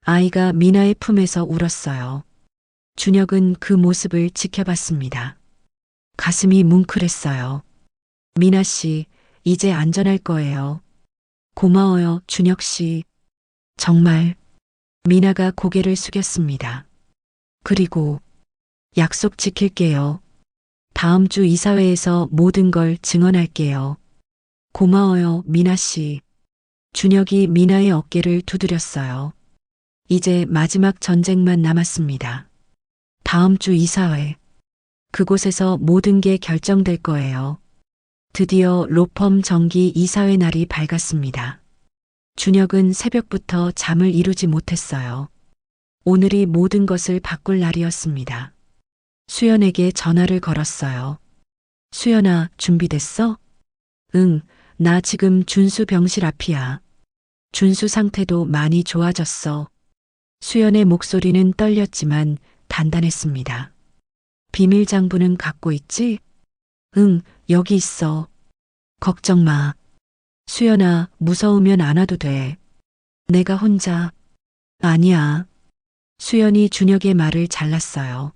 아이가 미나의 품에서 울었어요. 준혁은 그 모습을 지켜봤습니다. 가슴이 뭉클했어요. 미나 씨, 이제 안전할 거예요. 고마워요, 준혁 씨. 정말. 미나가 고개를 숙였습니다. 그리고 약속 지킬게요. 다음 주 이사회에서 모든 걸 증언할게요. 고마워요, 미나 씨. 준혁이 미나의 어깨를 두드렸어요. 이제 마지막 전쟁만 남았습니다. 다음 주 이사회. 그곳에서 모든 게 결정될 거예요. 드디어 로펌 정기 이사회 날이 밝았습니다. 준혁은 새벽부터 잠을 이루지 못했어요. 오늘이 모든 것을 바꿀 날이었습니다. 수연에게 전화를 걸었어요. 수연아, 준비됐어? 응, 나 지금 준수 병실 앞이야. 준수 상태도 많이 좋아졌어. 수연의 목소리는 떨렸지만 단단했습니다. 비밀 장부는 갖고 있지? 응, 여기 있어. 걱정 마. 수연아, 무서우면 안 와도 돼. 내가 혼자. 아니야. 수연이 준혁의 말을 잘랐어요.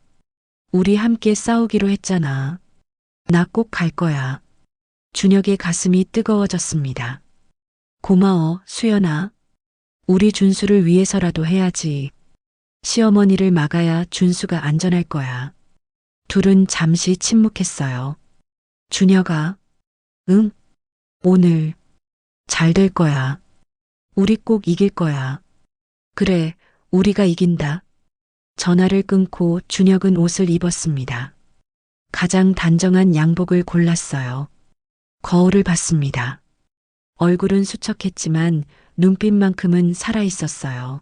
우리 함께 싸우기로 했잖아. 나 꼭 갈 거야. 준혁의 가슴이 뜨거워졌습니다. 고마워, 수연아. 우리 준수를 위해서라도 해야지. 시어머니를 막아야 준수가 안전할 거야. 둘은 잠시 침묵했어요. 준혁아, 응? 오늘 잘 될 거야. 우리 꼭 이길 거야. 그래, 우리가 이긴다. 전화를 끊고 준혁은 옷을 입었습니다. 가장 단정한 양복을 골랐어요. 거울을 봤습니다. 얼굴은 수척했지만 눈빛만큼은 살아있었어요.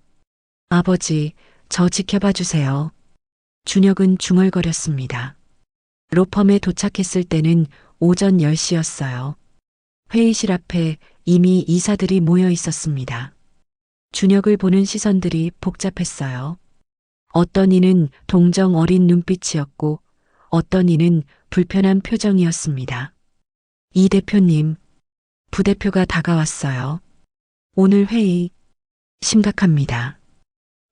아버지, 저 지켜봐 주세요. 준혁은 중얼거렸습니다. 로펌에 도착했을 때는 오전 10시였어요. 회의실 앞에 이미 이사들이 모여 있었습니다. 준혁을 보는 시선들이 복잡했어요. 어떤 이는 동정 어린 눈빛이었고 어떤 이는 불편한 표정이었습니다. 이 대표님, 부대표가 다가왔어요. 오늘 회의 심각합니다.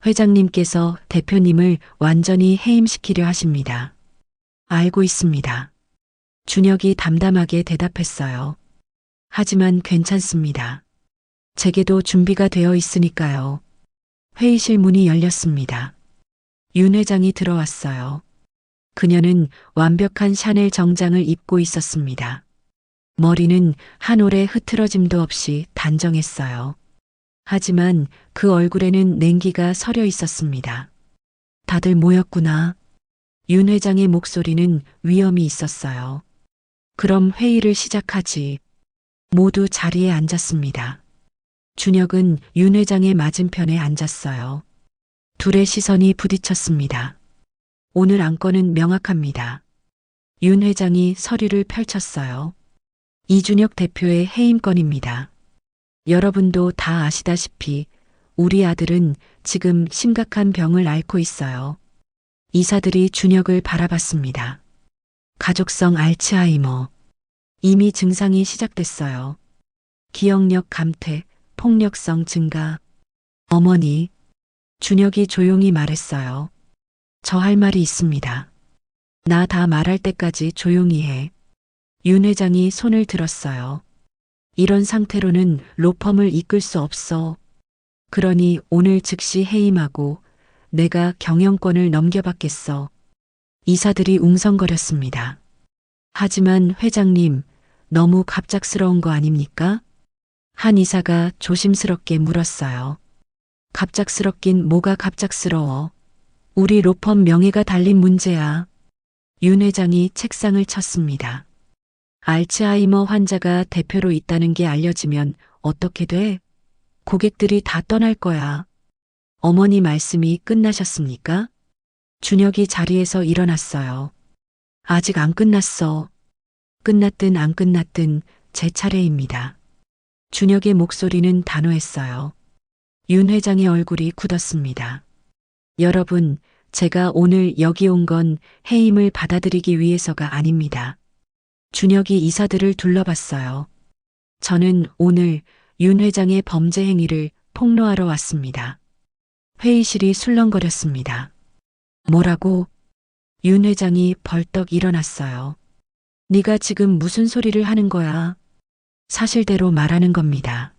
회장님께서 대표님을 완전히 해임시키려 하십니다. 알고 있습니다. 준혁이 담담하게 대답했어요. 하지만 괜찮습니다. 제게도 준비가 되어 있으니까요. 회의실 문이 열렸습니다. 윤 회장이 들어왔어요. 그녀는 완벽한 샤넬 정장을 입고 있었습니다. 머리는 한 올의 흐트러짐도 없이 단정했어요. 하지만 그 얼굴에는 냉기가 서려 있었습니다. 다들 모였구나. 윤 회장의 목소리는 위험이 있었어요. 그럼 회의를 시작하지. 모두 자리에 앉았습니다. 준혁은 윤 회장의 맞은편에 앉았어요. 둘의 시선이 부딪혔습니다. 오늘 안건은 명확합니다. 윤 회장이 서류를 펼쳤어요. 이준혁 대표의 해임건입니다. 여러분도 다 아시다시피 우리 아들은 지금 심각한 병을 앓고 있어요. 이사들이 준혁을 바라봤습니다. 가족성 알츠하이머. 이미 증상이 시작됐어요. 기억력 감퇴, 폭력성 증가. 어머니, 준혁이 조용히 말했어요. 저 할 말이 있습니다. 나 다 말할 때까지 조용히 해. 윤 회장이 손을 들었어요. 이런 상태로는 로펌을 이끌 수 없어. 그러니 오늘 즉시 해임하고 내가 경영권을 넘겨받겠어. 이사들이 웅성거렸습니다. 하지만 회장님, 너무 갑작스러운 거 아닙니까? 한 이사가 조심스럽게 물었어요. 갑작스럽긴 뭐가 갑작스러워. 우리 로펌 명예가 달린 문제야. 윤 회장이 책상을 쳤습니다. 알츠하이머 환자가 대표로 있다는 게 알려지면 어떻게 돼? 고객들이 다 떠날 거야. 어머니 말씀이 끝나셨습니까? 준혁이 자리에서 일어났어요. 아직 안 끝났어. 끝났든 안 끝났든 제 차례입니다. 준혁의 목소리는 단호했어요. 윤 회장의 얼굴이 굳었습니다. 여러분, 제가 오늘 여기 온 건 해임을 받아들이기 위해서가 아닙니다. 준혁이 이사들을 둘러봤어요. 저는 오늘 윤 회장의 범죄 행위를 폭로하러 왔습니다. 회의실이 술렁거렸습니다. 뭐라고? 윤 회장이 벌떡 일어났어요. 네가 지금 무슨 소리를 하는 거야? 사실대로 말하는 겁니다.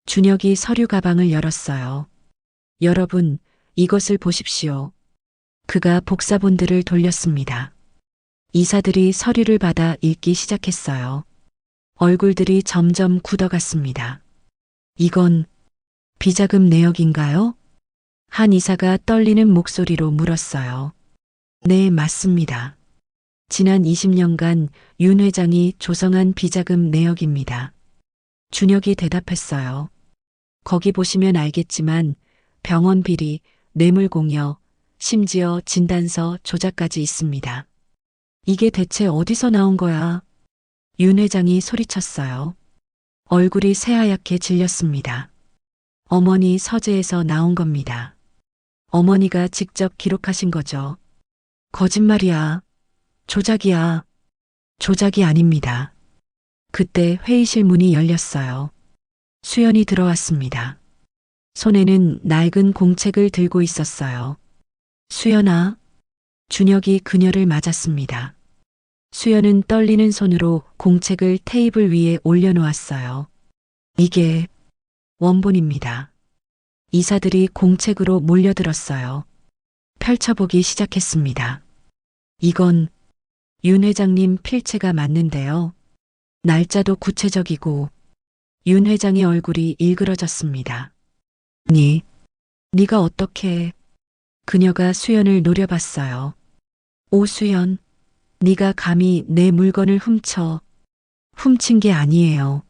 준혁이 서류 가방을 열었어요. 여러분, 이것을 보십시오. 그가 복사본들을 돌렸습니다. 이사들이 서류를 받아 읽기 시작했어요. 얼굴들이 점점 굳어갔습니다. 이건 비자금 내역인가요? 한 이사가 떨리는 목소리로 물었어요. 네, 맞습니다. 지난 20년간 윤 회장이 조성한 비자금 내역입니다. 준혁이 대답했어요. 거기 보시면 알겠지만 병원 비리, 뇌물 공여, 심지어 진단서 조작까지 있습니다. 이게 대체 어디서 나온 거야? 윤 회장이 소리쳤어요. 얼굴이 새하얗게 질렸습니다. 어머니 서재에서 나온 겁니다. 어머니가 직접 기록하신 거죠. 거짓말이야. 조작이야. 조작이 아닙니다. 그때 회의실 문이 열렸어요. 수연이 들어왔습니다. 손에는 낡은 공책을 들고 있었어요. 수연아. 준혁이 그녀를 맞았습니다. 수연은 떨리는 손으로 공책을 테이블 위에 올려놓았어요. 이게 원본입니다. 이사들이 공책으로 몰려들었어요. 펼쳐보기 시작했습니다. 이건 윤 회장님 필체가 맞는데요. 날짜도 구체적이고 윤 회장의 얼굴이 일그러졌습니다. 네가 어떻게... 그녀가 수연을 노려봤어요. 오수연, 네가 감히 내 물건을 훔친 게 아니에요.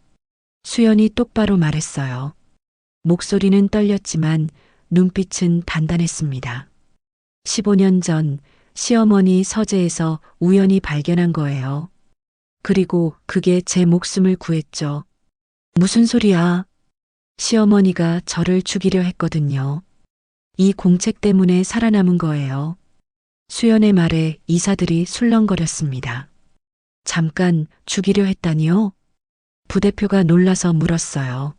수연이 똑바로 말했어요. 목소리는 떨렸지만 눈빛은 단단했습니다. 15년 전 시어머니 서재에서 우연히 발견한 거예요. 그리고 그게 제 목숨을 구했죠. 무슨 소리야? 시어머니가 저를 죽이려 했거든요. 이 공책 때문에 살아남은 거예요. 수연의 말에 이사들이 술렁거렸습니다. 잠깐 죽이려 했다니요? 부대표가 놀라서 물었어요.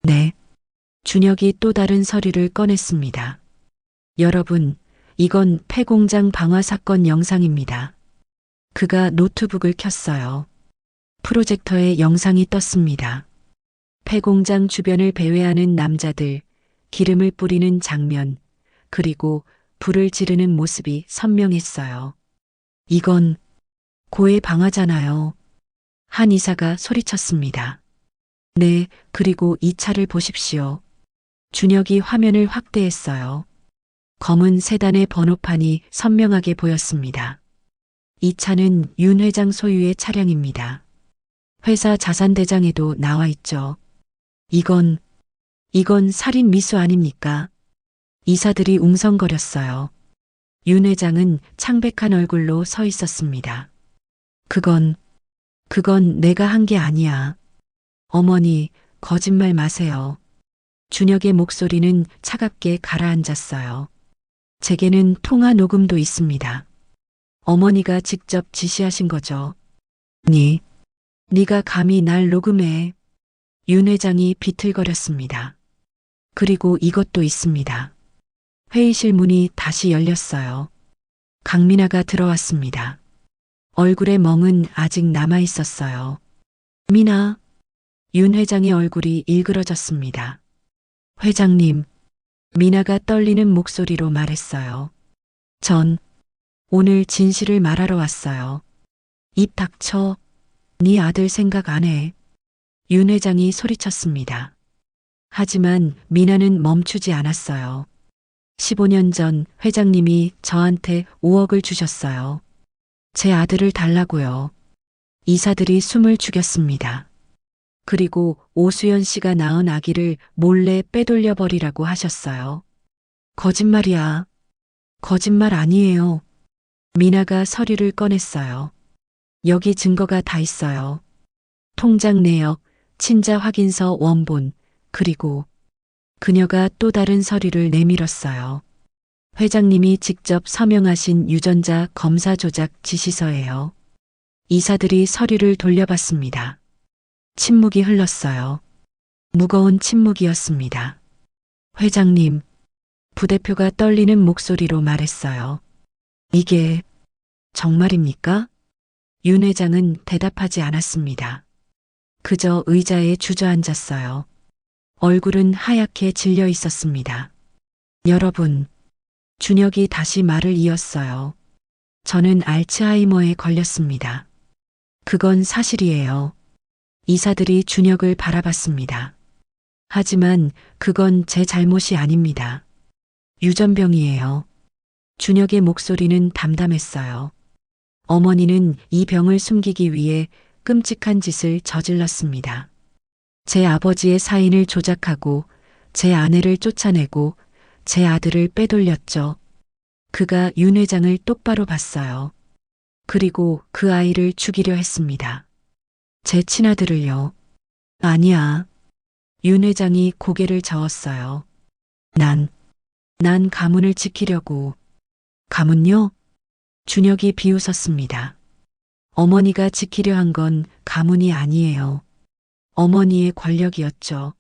네. 준혁이 또 다른 서류를 꺼냈습니다. 여러분, 이건 폐공장 방화 사건 영상입니다. 그가 노트북을 켰어요. 프로젝터에 영상이 떴습니다. 폐공장 주변을 배회하는 남자들, 기름을 뿌리는 장면, 그리고 불을 지르는 모습이 선명했어요. 이건 고해 방화잖아요. 한 이사가 소리쳤습니다. 네, 그리고 이 차를 보십시오. 준혁이 화면을 확대했어요. 검은 세단의 번호판이 선명하게 보였습니다. 이 차는 윤 회장 소유의 차량입니다. 회사 자산대장에도 나와 있죠. 이건 살인 미수 아닙니까? 이사들이 웅성거렸어요. 윤 회장은 창백한 얼굴로 서 있었습니다. 그건 내가 한 게 아니야. 어머니, 거짓말 마세요. 준혁의 목소리는 차갑게 가라앉았어요. 제게는 통화 녹음도 있습니다. 어머니가 직접 지시하신 거죠. 네가 감히 날 녹음해. 윤 회장이 비틀거렸습니다. 그리고 이것도 있습니다. 회의실 문이 다시 열렸어요. 강민아가 들어왔습니다. 얼굴에 멍은 아직 남아 있었어요. 민아. 윤 회장의 얼굴이 일그러졌습니다. 회장님. 민아가 떨리는 목소리로 말했어요. 전 오늘 진실을 말하러 왔어요. 입 닥쳐. 네 아들 생각 안 해. 윤 회장이 소리쳤습니다. 하지만 민아는 멈추지 않았어요. 15년 전 회장님이 저한테 5억을 주셨어요. 제 아들을 달라고요. 이사들이 숨을 죽였습니다. 그리고 오수연 씨가 낳은 아기를 몰래 빼돌려 버리라고 하셨어요. 거짓말이야. 거짓말 아니에요. 미나가 서류를 꺼냈어요. 여기 증거가 다 있어요. 통장 내역, 친자 확인서 원본, 그리고 그녀가 또 다른 서류를 내밀었어요. 회장님이 직접 서명하신 유전자 검사 조작 지시서예요. 이사들이 서류를 돌려봤습니다. 침묵이 흘렀어요. 무거운 침묵이었습니다. 회장님, 부대표가 떨리는 목소리로 말했어요. 이게 정말입니까? 윤 회장은 대답하지 않았습니다. 그저 의자에 주저앉았어요. 얼굴은 하얗게 질려 있었습니다. 여러분, 준혁이 다시 말을 이었어요. 저는 알츠하이머에 걸렸습니다. 그건 사실이에요. 이사들이 준혁을 바라봤습니다. 하지만 그건 제 잘못이 아닙니다. 유전병이에요. 준혁의 목소리는 담담했어요. 어머니는 이 병을 숨기기 위해 끔찍한 짓을 저질렀습니다. 제 아버지의 사인을 조작하고 제 아내를 쫓아내고 제 아들을 빼돌렸죠. 그가 윤 회장을 똑바로 봤어요. 그리고 그 아이를 죽이려 했습니다. 제 친아들을요. 아니야. 윤 회장이 고개를 저었어요. 난 가문을 지키려고. 가문요? 준혁이 비웃었습니다. 어머니가 지키려 한 건 가문이 아니에요. 어머니의 권력이었죠.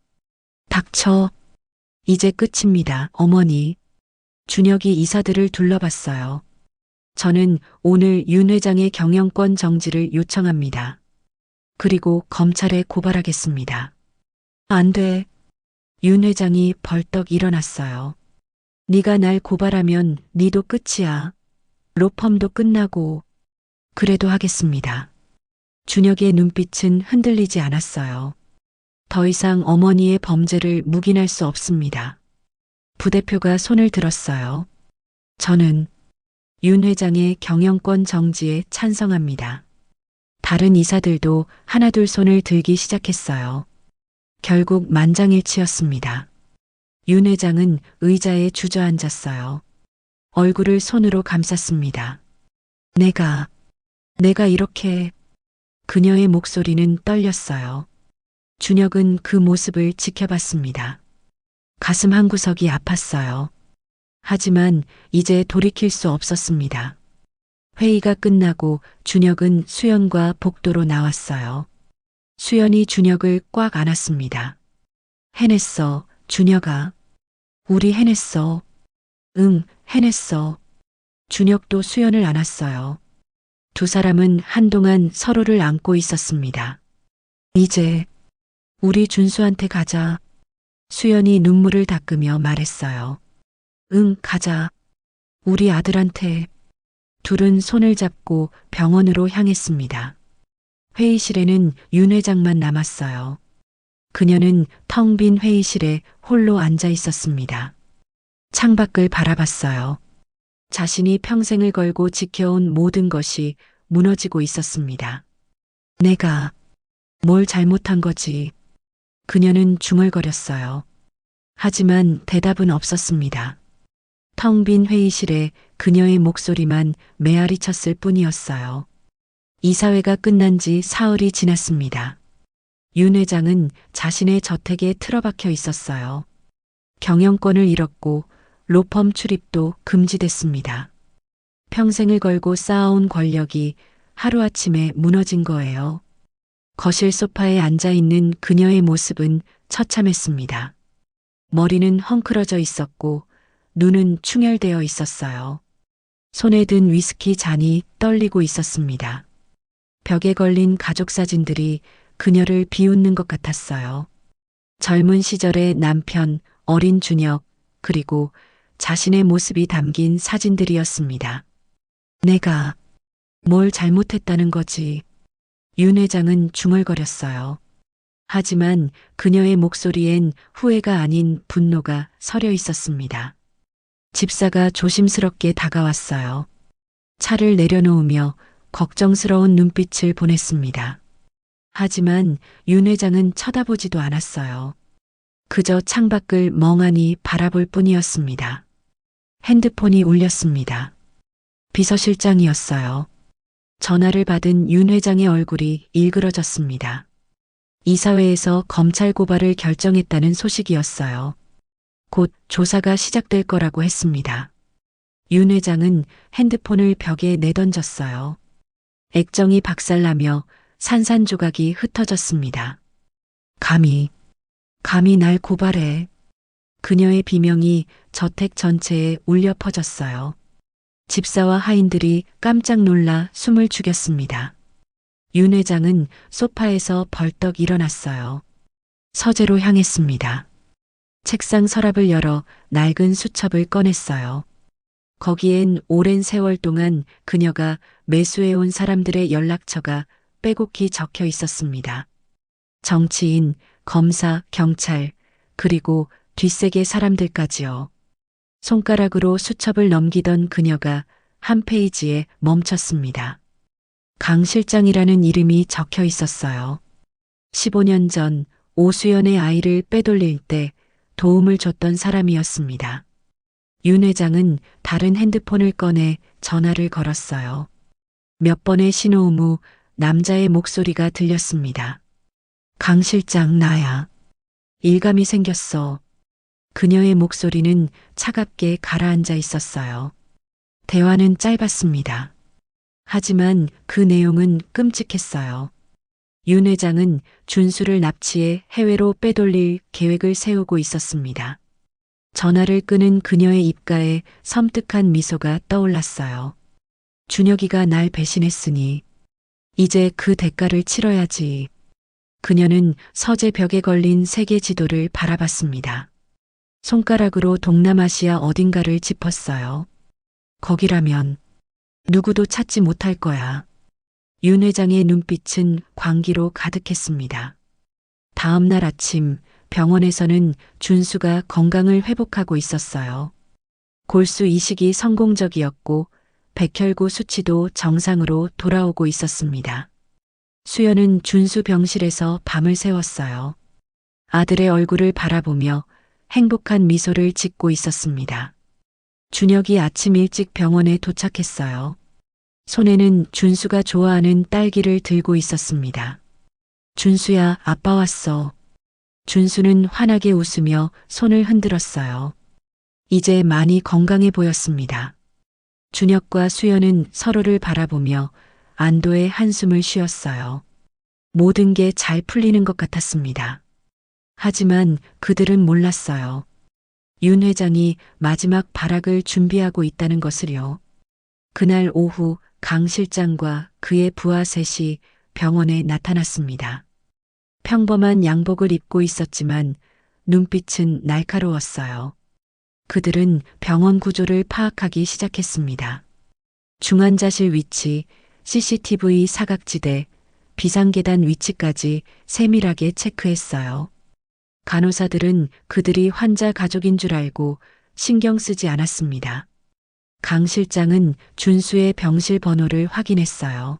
닥쳐. 이제 끝입니다, 어머니. 준혁이 이사들을 둘러봤어요. 저는 오늘 윤 회장의 경영권 정지를 요청합니다. 그리고 검찰에 고발하겠습니다. 안 돼. 윤 회장이 벌떡 일어났어요. 네가 날 고발하면 네도 끝이야. 로펌도 끝나고. 그래도 하겠습니다. 준혁의 눈빛은 흔들리지 않았어요. 더 이상 어머니의 범죄를 묵인할 수 없습니다. 부대표가 손을 들었어요. 저는 윤 회장의 경영권 정지에 찬성합니다. 다른 이사들도 하나둘 손을 들기 시작했어요. 결국 만장일치였습니다. 윤 회장은 의자에 주저앉았어요. 얼굴을 손으로 감쌌습니다. 내가 이렇게... 그녀의 목소리는 떨렸어요. 준혁은 그 모습을 지켜봤습니다. 가슴 한구석이 아팠어요. 하지만 이제 돌이킬 수 없었습니다. 회의가 끝나고 준혁은 수연과 복도로 나왔어요. 수연이 준혁을 꽉 안았습니다. 해냈어, 준혁아. 우리 해냈어. 응, 해냈어. 준혁도 수연을 안았어요. 두 사람은 한동안 서로를 안고 있었습니다. 이제 우리 준수한테 가자. 수연이 눈물을 닦으며 말했어요. 응, 가자. 우리 아들한테. 둘은 손을 잡고 병원으로 향했습니다. 회의실에는 윤 회장만 남았어요. 그녀는 텅 빈 회의실에 홀로 앉아 있었습니다. 창밖을 바라봤어요. 자신이 평생을 걸고 지켜온 모든 것이 무너지고 있었습니다. 내가 뭘 잘못한 거지? 그녀는 중얼거렸어요. 하지만 대답은 없었습니다. 텅 빈 회의실에 그녀의 목소리만 메아리 쳤을 뿐이었어요. 이사회가 끝난 지 사흘이 지났습니다. 윤 회장은 자신의 저택에 틀어박혀 있었어요. 경영권을 잃었고 로펌 출입도 금지됐습니다. 평생을 걸고 쌓아온 권력이 하루아침에 무너진 거예요. 거실 소파에 앉아 있는 그녀의 모습은 처참했습니다. 머리는 헝클어져 있었고 눈은 충혈되어 있었어요. 손에 든 위스키 잔이 떨리고 있었습니다. 벽에 걸린 가족 사진들이 그녀를 비웃는 것 같았어요. 젊은 시절의 남편, 어린 준혁, 그리고 자신의 모습이 담긴 사진들이었습니다. 내가 뭘 잘못했다는 거지? 윤 회장은 중얼거렸어요. 하지만 그녀의 목소리엔 후회가 아닌 분노가 서려 있었습니다. 집사가 조심스럽게 다가왔어요. 차를 내려놓으며 걱정스러운 눈빛을 보냈습니다. 하지만 윤 회장은 쳐다보지도 않았어요. 그저 창밖을 멍하니 바라볼 뿐이었습니다. 핸드폰이 울렸습니다. 비서실장이었어요. 전화를 받은 윤 회장의 얼굴이 일그러졌습니다. 이사회에서 검찰 고발을 결정했다는 소식이었어요. 곧 조사가 시작될 거라고 했습니다. 윤 회장은 핸드폰을 벽에 내던졌어요. 액정이 박살나며 산산조각이 흩어졌습니다. 감히 날 고발해. 그녀의 비명이 저택 전체에 울려 퍼졌어요. 집사와 하인들이 깜짝 놀라 숨을 죽였습니다. 윤 회장은 소파에서 벌떡 일어났어요. 서재로 향했습니다. 책상 서랍을 열어 낡은 수첩을 꺼냈어요. 거기엔 오랜 세월 동안 그녀가 매수해온 사람들의 연락처가 빼곡히 적혀 있었습니다. 정치인, 검사, 경찰, 그리고 뒷세계 사람들까지요. 손가락으로 수첩을 넘기던 그녀가 한 페이지에 멈췄습니다. 강 실장이라는 이름이 적혀 있었어요. 15년 전 오수연의 아이를 빼돌릴 때 도움을 줬던 사람이었습니다. 윤 회장은 다른 핸드폰을 꺼내 전화를 걸었어요. 몇 번의 신호음 후 남자의 목소리가 들렸습니다. 강 실장, 나야. 일감이 생겼어. 그녀의 목소리는 차갑게 가라앉아 있었어요. 대화는 짧았습니다. 하지만 그 내용은 끔찍했어요. 윤 회장은 준수를 납치해 해외로 빼돌릴 계획을 세우고 있었습니다. 전화를 끄는 그녀의 입가에 섬뜩한 미소가 떠올랐어요. 준혁이가 날 배신했으니 이제 그 대가를 치러야지. 그녀는 서재 벽에 걸린 세계 지도를 바라봤습니다. 손가락으로 동남아시아 어딘가를 짚었어요. 거기라면 누구도 찾지 못할 거야. 윤 회장의 눈빛은 광기로 가득했습니다. 다음 날 아침 병원에서는 준수가 건강을 회복하고 있었어요. 골수 이식이 성공적이었고 백혈구 수치도 정상으로 돌아오고 있었습니다. 수연은 준수 병실에서 밤을 새웠어요. 아들의 얼굴을 바라보며 행복한 미소를 짓고 있었습니다. 준혁이 아침 일찍 병원에 도착했어요. 손에는 준수가 좋아하는 딸기를 들고 있었습니다. 준수야, 아빠 왔어. 준수는 환하게 웃으며 손을 흔들었어요. 이제 많이 건강해 보였습니다. 준혁과 수연은 서로를 바라보며 안도의 한숨을 쉬었어요. 모든 게 잘 풀리는 것 같았습니다. 하지만 그들은 몰랐어요. 윤 회장이 마지막 발악을 준비하고 있다는 것을요. 그날 오후 강 실장과 그의 부하 셋이 병원에 나타났습니다. 평범한 양복을 입고 있었지만 눈빛은 날카로웠어요. 그들은 병원 구조를 파악하기 시작했습니다. 중환자실 위치, CCTV 사각지대, 비상계단 위치까지 세밀하게 체크했어요. 간호사들은 그들이 환자 가족인 줄 알고 신경 쓰지 않았습니다. 강 실장은 준수의 병실 번호를 확인했어요.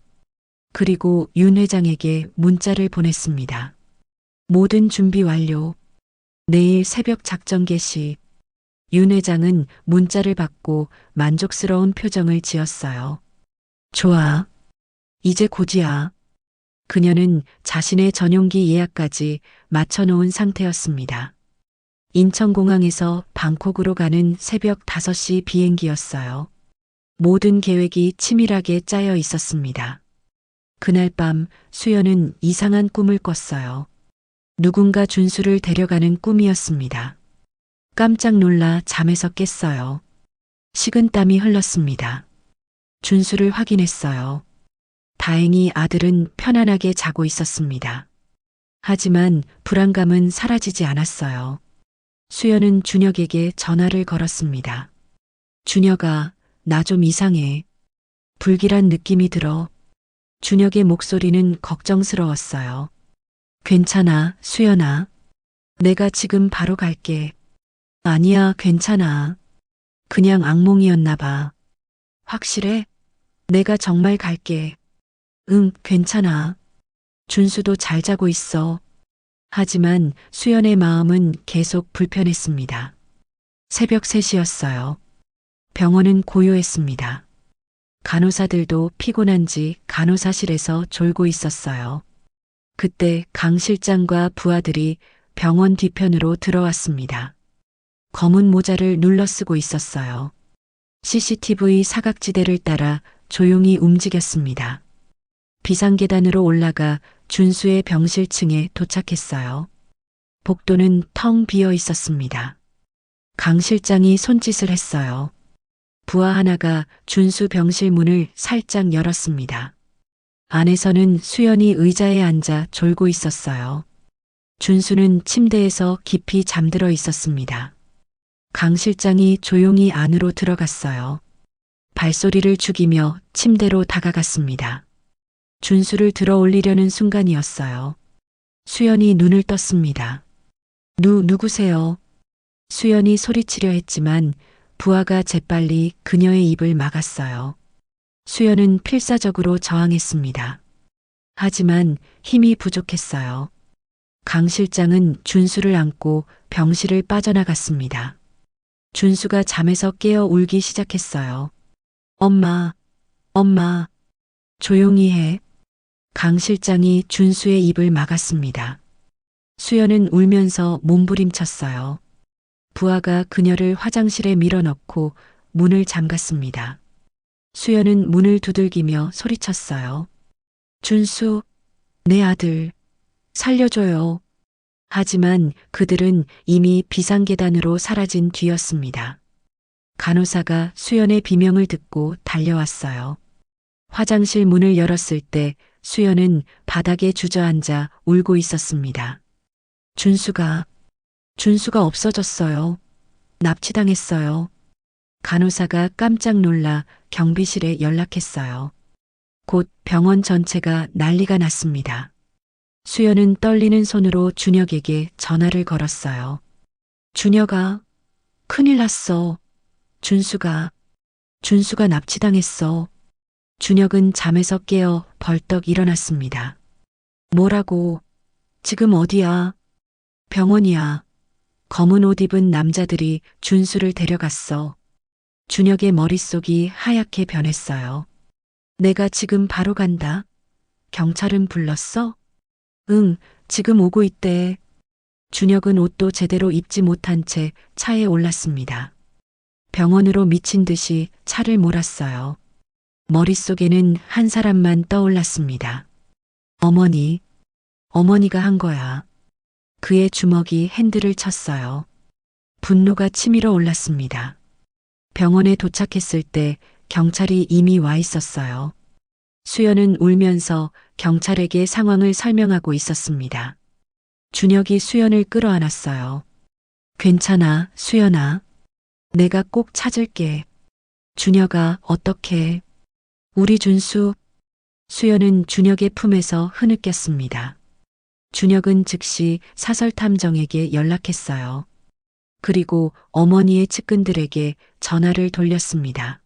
그리고 윤 회장에게 문자를 보냈습니다. 모든 준비 완료. 내일 새벽 작전 개시. 윤 회장은 문자를 받고 만족스러운 표정을 지었어요. 좋아. 이제 곧이야. 그녀는 자신의 전용기 예약까지 맞춰놓은 상태였습니다. 인천공항에서 방콕으로 가는 새벽 5시 비행기였어요. 모든 계획이 치밀하게 짜여 있었습니다. 그날 밤 수연은 이상한 꿈을 꿨어요. 누군가 준수를 데려가는 꿈이었습니다. 깜짝 놀라 잠에서 깼어요. 식은땀이 흘렀습니다. 준수를 확인했어요. 다행히 아들은 편안하게 자고 있었습니다. 하지만 불안감은 사라지지 않았어요. 수연은 준혁에게 전화를 걸었습니다. 준혁아, 나 좀 이상해. 불길한 느낌이 들어. 준혁의 목소리는 걱정스러웠어요. 괜찮아, 수연아. 내가 지금 바로 갈게. 아니야, 괜찮아. 그냥 악몽이었나 봐. 확실해? 내가 정말 갈게. 응, 괜찮아. 준수도 잘 자고 있어. 하지만 수연의 마음은 계속 불편했습니다. 새벽 3시였어요. 병원은 고요했습니다. 간호사들도 피곤한지 간호사실에서 졸고 있었어요. 그때 강 실장과 부하들이 병원 뒤편으로 들어왔습니다. 검은 모자를 눌러쓰고 있었어요. CCTV 사각지대를 따라 조용히 움직였습니다. 비상계단으로 올라가 준수의 병실층에 도착했어요. 복도는 텅 비어 있었습니다. 강 실장이 손짓을 했어요. 부하 하나가 준수 병실 문을 살짝 열었습니다. 안에서는 수연이 의자에 앉아 졸고 있었어요. 준수는 침대에서 깊이 잠들어 있었습니다. 강 실장이 조용히 안으로 들어갔어요. 발소리를 죽이며 침대로 다가갔습니다. 준수를 들어 올리려는 순간이었어요. 수연이 눈을 떴습니다. 누구세요? 수연이 소리치려 했지만 부하가 재빨리 그녀의 입을 막았어요. 수연은 필사적으로 저항했습니다. 하지만 힘이 부족했어요. 강 실장은 준수를 안고 병실을 빠져나갔습니다. 준수가 잠에서 깨어 울기 시작했어요. 엄마, 엄마, 조용히 해. 강 실장이 준수의 입을 막았습니다. 수연은 울면서 몸부림쳤어요. 부하가 그녀를 화장실에 밀어넣고 문을 잠갔습니다. 수연은 문을 두들기며 소리쳤어요. 준수, 내 아들, 살려줘요. 하지만 그들은 이미 비상계단으로 사라진 뒤였습니다. 간호사가 수연의 비명을 듣고 달려왔어요. 화장실 문을 열었을 때 수연은 바닥에 주저앉아 울고 있었습니다. 준수가 없어졌어요. 납치당했어요. 간호사가 깜짝 놀라 경비실에 연락했어요. 곧 병원 전체가 난리가 났습니다. 수연은 떨리는 손으로 준혁에게 전화를 걸었어요. 준혁아, 큰일 났어. 준수가 납치당했어. 준혁은 잠에서 깨어 벌떡 일어났습니다. 뭐라고? 지금 어디야? 병원이야. 검은 옷 입은 남자들이 준수를 데려갔어. 준혁의 머릿속이 하얗게 변했어요. 내가 지금 바로 간다. 경찰은 불렀어? 응, 지금 오고 있대. 준혁은 옷도 제대로 입지 못한 채 차에 올랐습니다. 병원으로 미친 듯이 차를 몰았어요. 머릿속에는 한 사람만 떠올랐습니다. 어머니가 한 거야. 그의 주먹이 핸들을 쳤어요. 분노가 치밀어 올랐습니다. 병원에 도착했을 때 경찰이 이미 와 있었어요. 수연은 울면서 경찰에게 상황을 설명하고 있었습니다. 준혁이 수연을 끌어안았어요. 괜찮아, 수연아. 내가 꼭 찾을게. 준혁아, 어떡해. 우리 준수. 수연은 준혁의 품에서 흐느꼈습니다. 준혁은 즉시 사설탐정에게 연락했어요. 그리고 어머니의 측근들에게 전화를 돌렸습니다.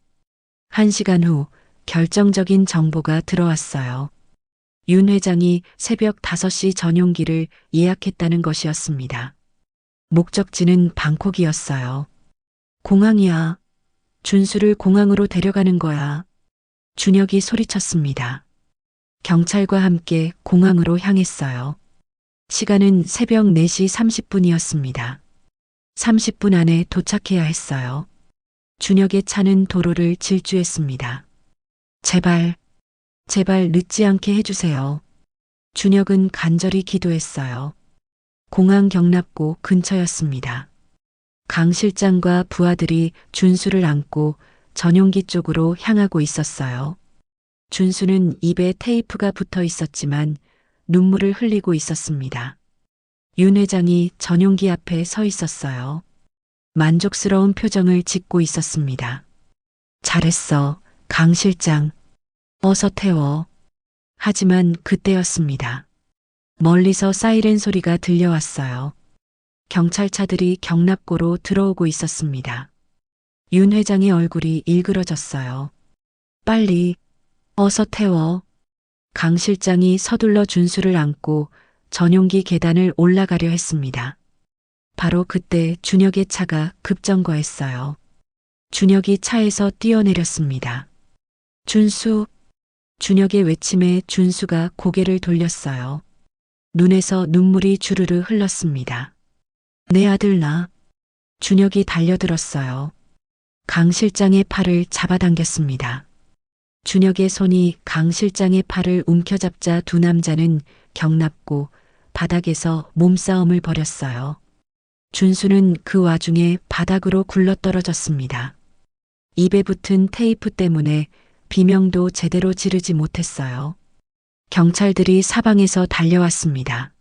1시간 후 결정적인 정보가 들어왔어요. 윤 회장이 새벽 5시 전용기를 예약했다는 것이었습니다. 목적지는 방콕이었어요. 공항이야. 준수를 공항으로 데려가는 거야. 준혁이 소리쳤습니다. 경찰과 함께 공항으로 향했어요. 시간은 새벽 4시 30분이었습니다. 30분 안에 도착해야 했어요. 준혁의 차는 도로를 질주했습니다. 제발 늦지 않게 해주세요. 준혁은 간절히 기도했어요. 공항 경납고 근처였습니다. 강 실장과 부하들이 준수를 안고 전용기 쪽으로 향하고 있었어요. 준수는 입에 테이프가 붙어 있었지만 눈물을 흘리고 있었습니다. 윤 회장이 전용기 앞에 서 있었어요. 만족스러운 표정을 짓고 있었습니다. 잘했어, 강 실장. 어서 태워. 하지만 그때였습니다. 멀리서 사이렌 소리가 들려왔어요. 경찰차들이 경납고로 들어오고 있었습니다. 윤 회장의 얼굴이 일그러졌어요. 빨리, 어서 태워. 강 실장이 서둘러 준수를 안고 전용기 계단을 올라가려 했습니다. 바로 그때 준혁의 차가 급정거했어요. 준혁이 차에서 뛰어내렸습니다. 준수. 준혁의 외침에 준수가 고개를 돌렸어요. 눈에서 눈물이 주르르 흘렀습니다. 내 아들 나. 준혁이 달려들었어요. 강 실장의 팔을 잡아당겼습니다. 준혁의 손이 강 실장의 팔을 움켜잡자 두 남자는 경납고 바닥에서 몸싸움을 벌였어요. 준수는 그 와중에 바닥으로 굴러떨어졌습니다. 입에 붙은 테이프 때문에 비명도 제대로 지르지 못했어요. 경찰들이 사방에서 달려왔습니다.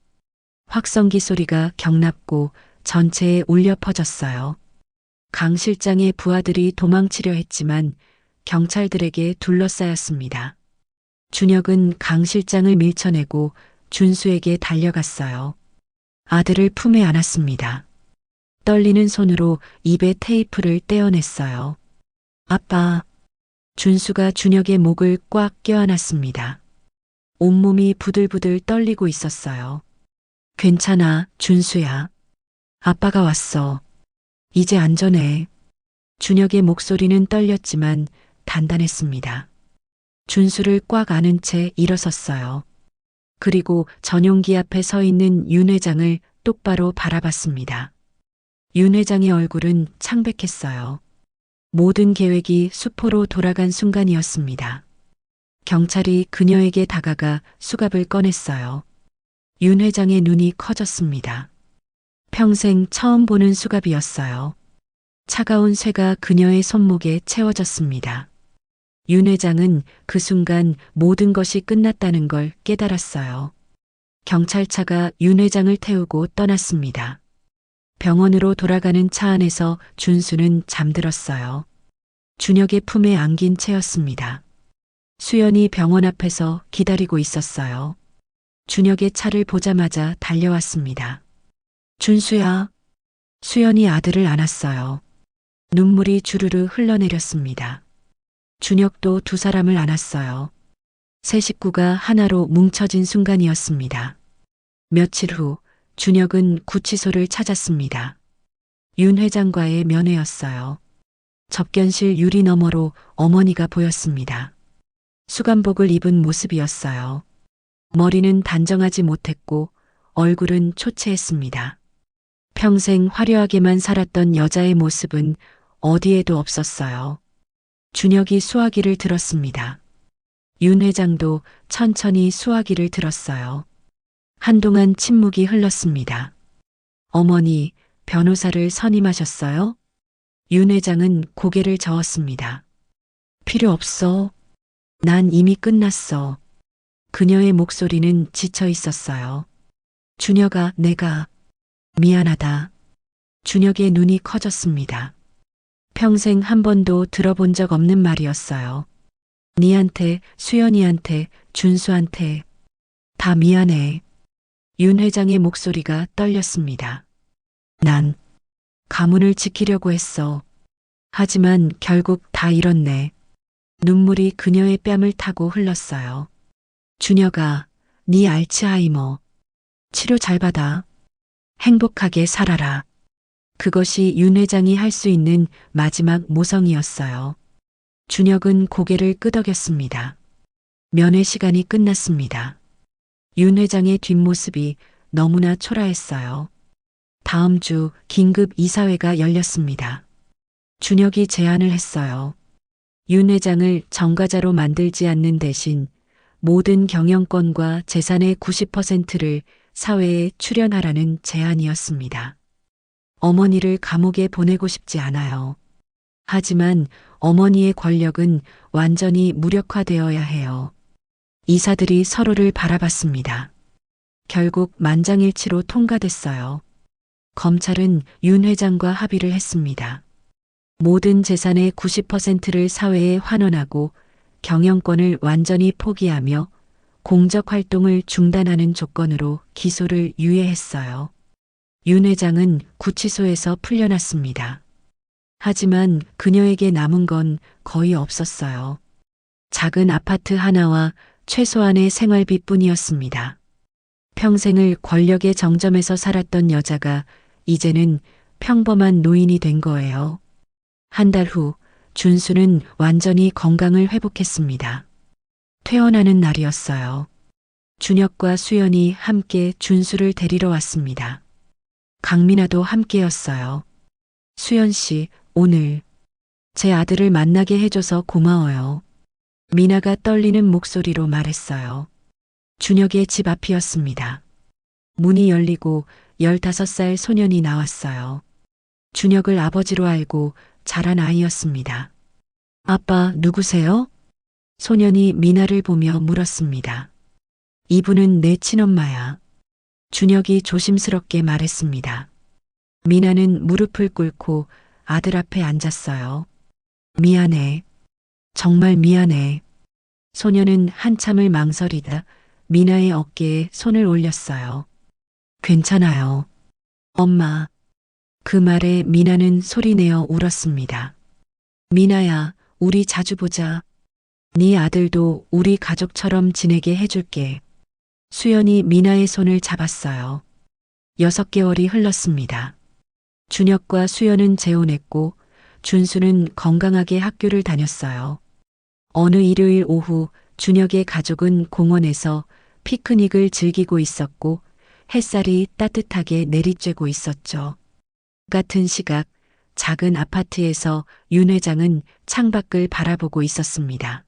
확성기 소리가 경납고 전체에 울려 퍼졌어요. 강 실장의 부하들이 도망치려 했지만 경찰들에게 둘러싸였습니다. 준혁은 강 실장을 밀쳐내고 준수에게 달려갔어요. 아들을 품에 안았습니다. 떨리는 손으로 입에 테이프를 떼어냈어요. 아빠. 준수가 준혁의 목을 꽉 껴안았습니다. 온몸이 부들부들 떨리고 있었어요. 괜찮아, 준수야. 아빠가 왔어. 이제 안전해. 준혁의 목소리는 떨렸지만 단단했습니다. 준수를 꽉 안은 채 일어섰어요. 그리고 전용기 앞에 서 있는 윤 회장을 똑바로 바라봤습니다. 윤 회장의 얼굴은 창백했어요. 모든 계획이 수포로 돌아간 순간이었습니다. 경찰이 그녀에게 다가가 수갑을 꺼냈어요. 윤 회장의 눈이 커졌습니다. 평생 처음 보는 수갑이었어요. 차가운 쇠가 그녀의 손목에 채워졌습니다. 윤 회장은 그 순간 모든 것이 끝났다는 걸 깨달았어요. 경찰차가 윤 회장을 태우고 떠났습니다. 병원으로 돌아가는 차 안에서 준수는 잠들었어요. 준혁의 품에 안긴 채였습니다. 수연이 병원 앞에서 기다리고 있었어요. 준혁의 차를 보자마자 달려왔습니다. 준수야. 수연이 아들을 안았어요. 눈물이 주르르 흘러내렸습니다. 준혁도 두 사람을 안았어요. 세 식구가 하나로 뭉쳐진 순간이었습니다. 며칠 후 준혁은 구치소를 찾았습니다. 윤 회장과의 면회였어요. 접견실 유리 너머로 어머니가 보였습니다. 수감복을 입은 모습이었어요. 머리는 단정하지 못했고 얼굴은 초췌했습니다. 평생 화려하게만 살았던 여자의 모습은 어디에도 없었어요. 준혁이 수화기를 들었습니다. 윤 회장도 천천히 수화기를 들었어요. 한동안 침묵이 흘렀습니다. 어머니, 변호사를 선임하셨어요? 윤 회장은 고개를 저었습니다. 필요 없어. 난 이미 끝났어. 그녀의 목소리는 지쳐 있었어요. 준혁아, 내가 미안하다. 준혁의 눈이 커졌습니다. 평생 한 번도 들어본 적 없는 말이었어요. 니한테, 수연이한테, 준수한테 다 미안해. 윤 회장의 목소리가 떨렸습니다. 난 가문을 지키려고 했어. 하지만 결국 다 잃었네. 눈물이 그녀의 뺨을 타고 흘렀어요. 준혁아, 네 알츠하이머. 치료 잘 받아. 행복하게 살아라. 그것이 윤 회장이 할 수 있는 마지막 모성이었어요. 준혁은 고개를 끄덕였습니다. 면회 시간이 끝났습니다. 윤 회장의 뒷모습이 너무나 초라했어요. 다음 주 긴급 이사회가 열렸습니다. 준혁이 제안을 했어요. 윤 회장을 전과자로 만들지 않는 대신 모든 경영권과 재산의 90%를 사회에 출연하라는 제안이었습니다. 어머니를 감옥에 보내고 싶지 않아요. 하지만 어머니의 권력은 완전히 무력화되어야 해요. 이사들이 서로를 바라봤습니다. 결국 만장일치로 통과됐어요. 검찰은 윤 회장과 합의를 했습니다. 모든 재산의 90%를 사회에 환원하고 경영권을 완전히 포기하며 공적 활동을 중단하는 조건으로 기소를 유예했어요. 윤 회장은 구치소에서 풀려났습니다. 하지만 그녀에게 남은 건 거의 없었어요. 작은 아파트 하나와 최소한의 생활비뿐이었습니다. 평생을 권력의 정점에서 살았던 여자가 이제는 평범한 노인이 된 거예요. 한 달 후 준수는 완전히 건강을 회복했습니다. 퇴원하는 날이었어요. 준혁과 수연이 함께 준수를 데리러 왔습니다. 강민아도 함께였어요. 수연 씨, 오늘 제 아들을 만나게 해줘서 고마워요. 미나가 떨리는 목소리로 말했어요. 준혁의 집 앞이었습니다. 문이 열리고 15살 소년이 나왔어요. 준혁을 아버지로 알고 자란 아이였습니다. 아빠, 누구세요? 소년이 미나를 보며 물었습니다. 이분은 내 친엄마야. 준혁이 조심스럽게 말했습니다. 미나는 무릎을 꿇고 아들 앞에 앉았어요. 미안해. 정말 미안해. 소년은 한참을 망설이다 미나의 어깨에 손을 올렸어요. 괜찮아요. 엄마. 그 말에 미나는 소리내어 울었습니다. 미나야, 우리 자주 보자. 네 아들도 우리 가족처럼 지내게 해줄게. 수연이 미나의 손을 잡았어요. 6개월이 흘렀습니다. 준혁과 수연은 재혼했고 준수는 건강하게 학교를 다녔어요. 어느 일요일 오후 준혁의 가족은 공원에서 피크닉을 즐기고 있었고 햇살이 따뜻하게 내리쬐고 있었죠. 같은 시각 작은 아파트에서 윤 회장은 창밖을 바라보고 있었습니다.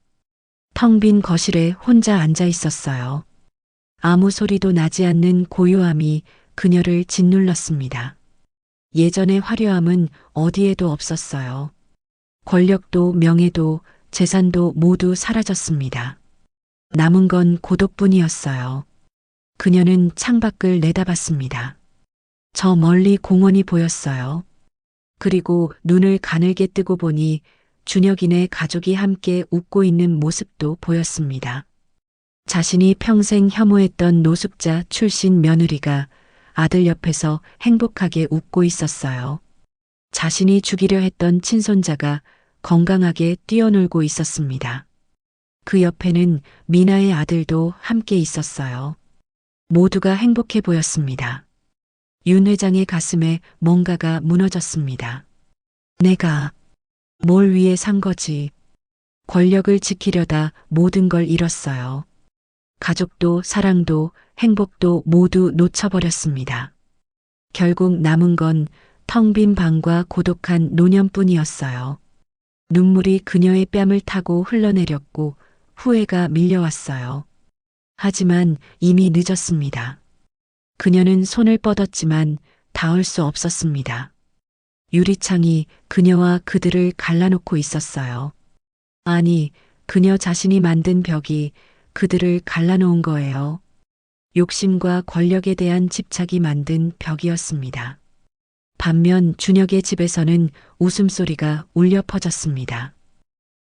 텅 빈 거실에 혼자 앉아 있었어요. 아무 소리도 나지 않는 고요함이 그녀를 짓눌렀습니다. 예전의 화려함은 어디에도 없었어요. 권력도 명예도 재산도 모두 사라졌습니다. 남은 건 고독뿐이었어요. 그녀는 창밖을 내다봤습니다. 저 멀리 공원이 보였어요. 그리고 눈을 가늘게 뜨고 보니 준혁이네 가족이 함께 웃고 있는 모습도 보였습니다. 자신이 평생 혐오했던 노숙자 출신 며느리가 아들 옆에서 행복하게 웃고 있었어요. 자신이 죽이려 했던 친손자가 건강하게 뛰어놀고 있었습니다. 그 옆에는 미나의 아들도 함께 있었어요. 모두가 행복해 보였습니다. 윤 회장의 가슴에 뭔가가 무너졌습니다. 내가 뭘 위해 산 거지? 권력을 지키려다 모든 걸 잃었어요. 가족도 사랑도 행복도 모두 놓쳐버렸습니다. 결국 남은 건 텅 빈 방과 고독한 노년뿐이었어요. 눈물이 그녀의 뺨을 타고 흘러내렸고 후회가 밀려왔어요. 하지만 이미 늦었습니다. 그녀는 손을 뻗었지만 닿을 수 없었습니다. 유리창이 그녀와 그들을 갈라놓고 있었어요. 아니, 그녀 자신이 만든 벽이 그들을 갈라놓은 거예요. 욕심과 권력에 대한 집착이 만든 벽이었습니다. 반면 준혁의 집에서는 웃음소리가 울려 퍼졌습니다.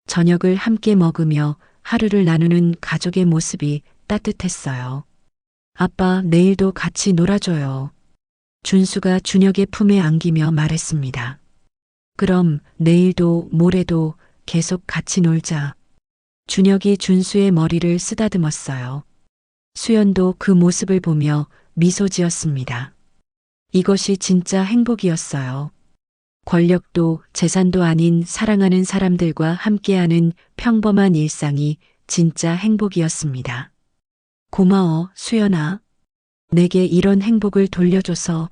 저녁을 함께 먹으며 하루를 나누는 가족의 모습이 따뜻했어요. 아빠, 내일도 같이 놀아줘요. 준수가 준혁의 품에 안기며 말했습니다. 그럼 내일도 모레도 계속 같이 놀자. 준혁이 준수의 머리를 쓰다듬었어요. 수연도 그 모습을 보며 미소 지었습니다. 이것이 진짜 행복이었어요. 권력도 재산도 아닌 사랑하는 사람들과 함께하는 평범한 일상이 진짜 행복이었습니다. 고마워, 수연아. 내게 이런 행복을 돌려줘서.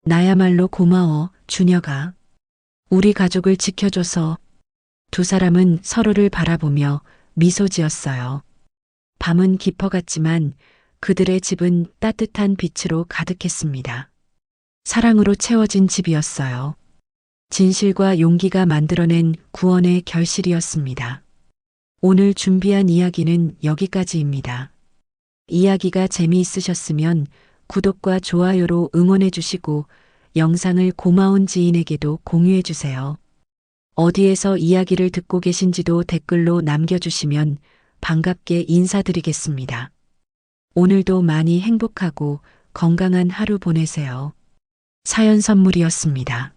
나야말로 고마워, 준혁아. 우리 가족을 지켜줘서. 두 사람은 서로를 바라보며 미소 지었어요. 밤은 깊어갔지만 그들의 집은 따뜻한 빛으로 가득했습니다. 사랑으로 채워진 집이었어요. 진실과 용기가 만들어낸 구원의 결실이었습니다. 오늘 준비한 이야기는 여기까지입니다. 이야기가 재미있으셨으면 구독과 좋아요로 응원해 주시고 영상을 고마운 지인에게도 공유해 주세요. 어디에서 이야기를 듣고 계신지도 댓글로 남겨주시면 반갑게 인사드리겠습니다. 오늘도 많이 행복하고 건강한 하루 보내세요. 사연 선물이었습니다.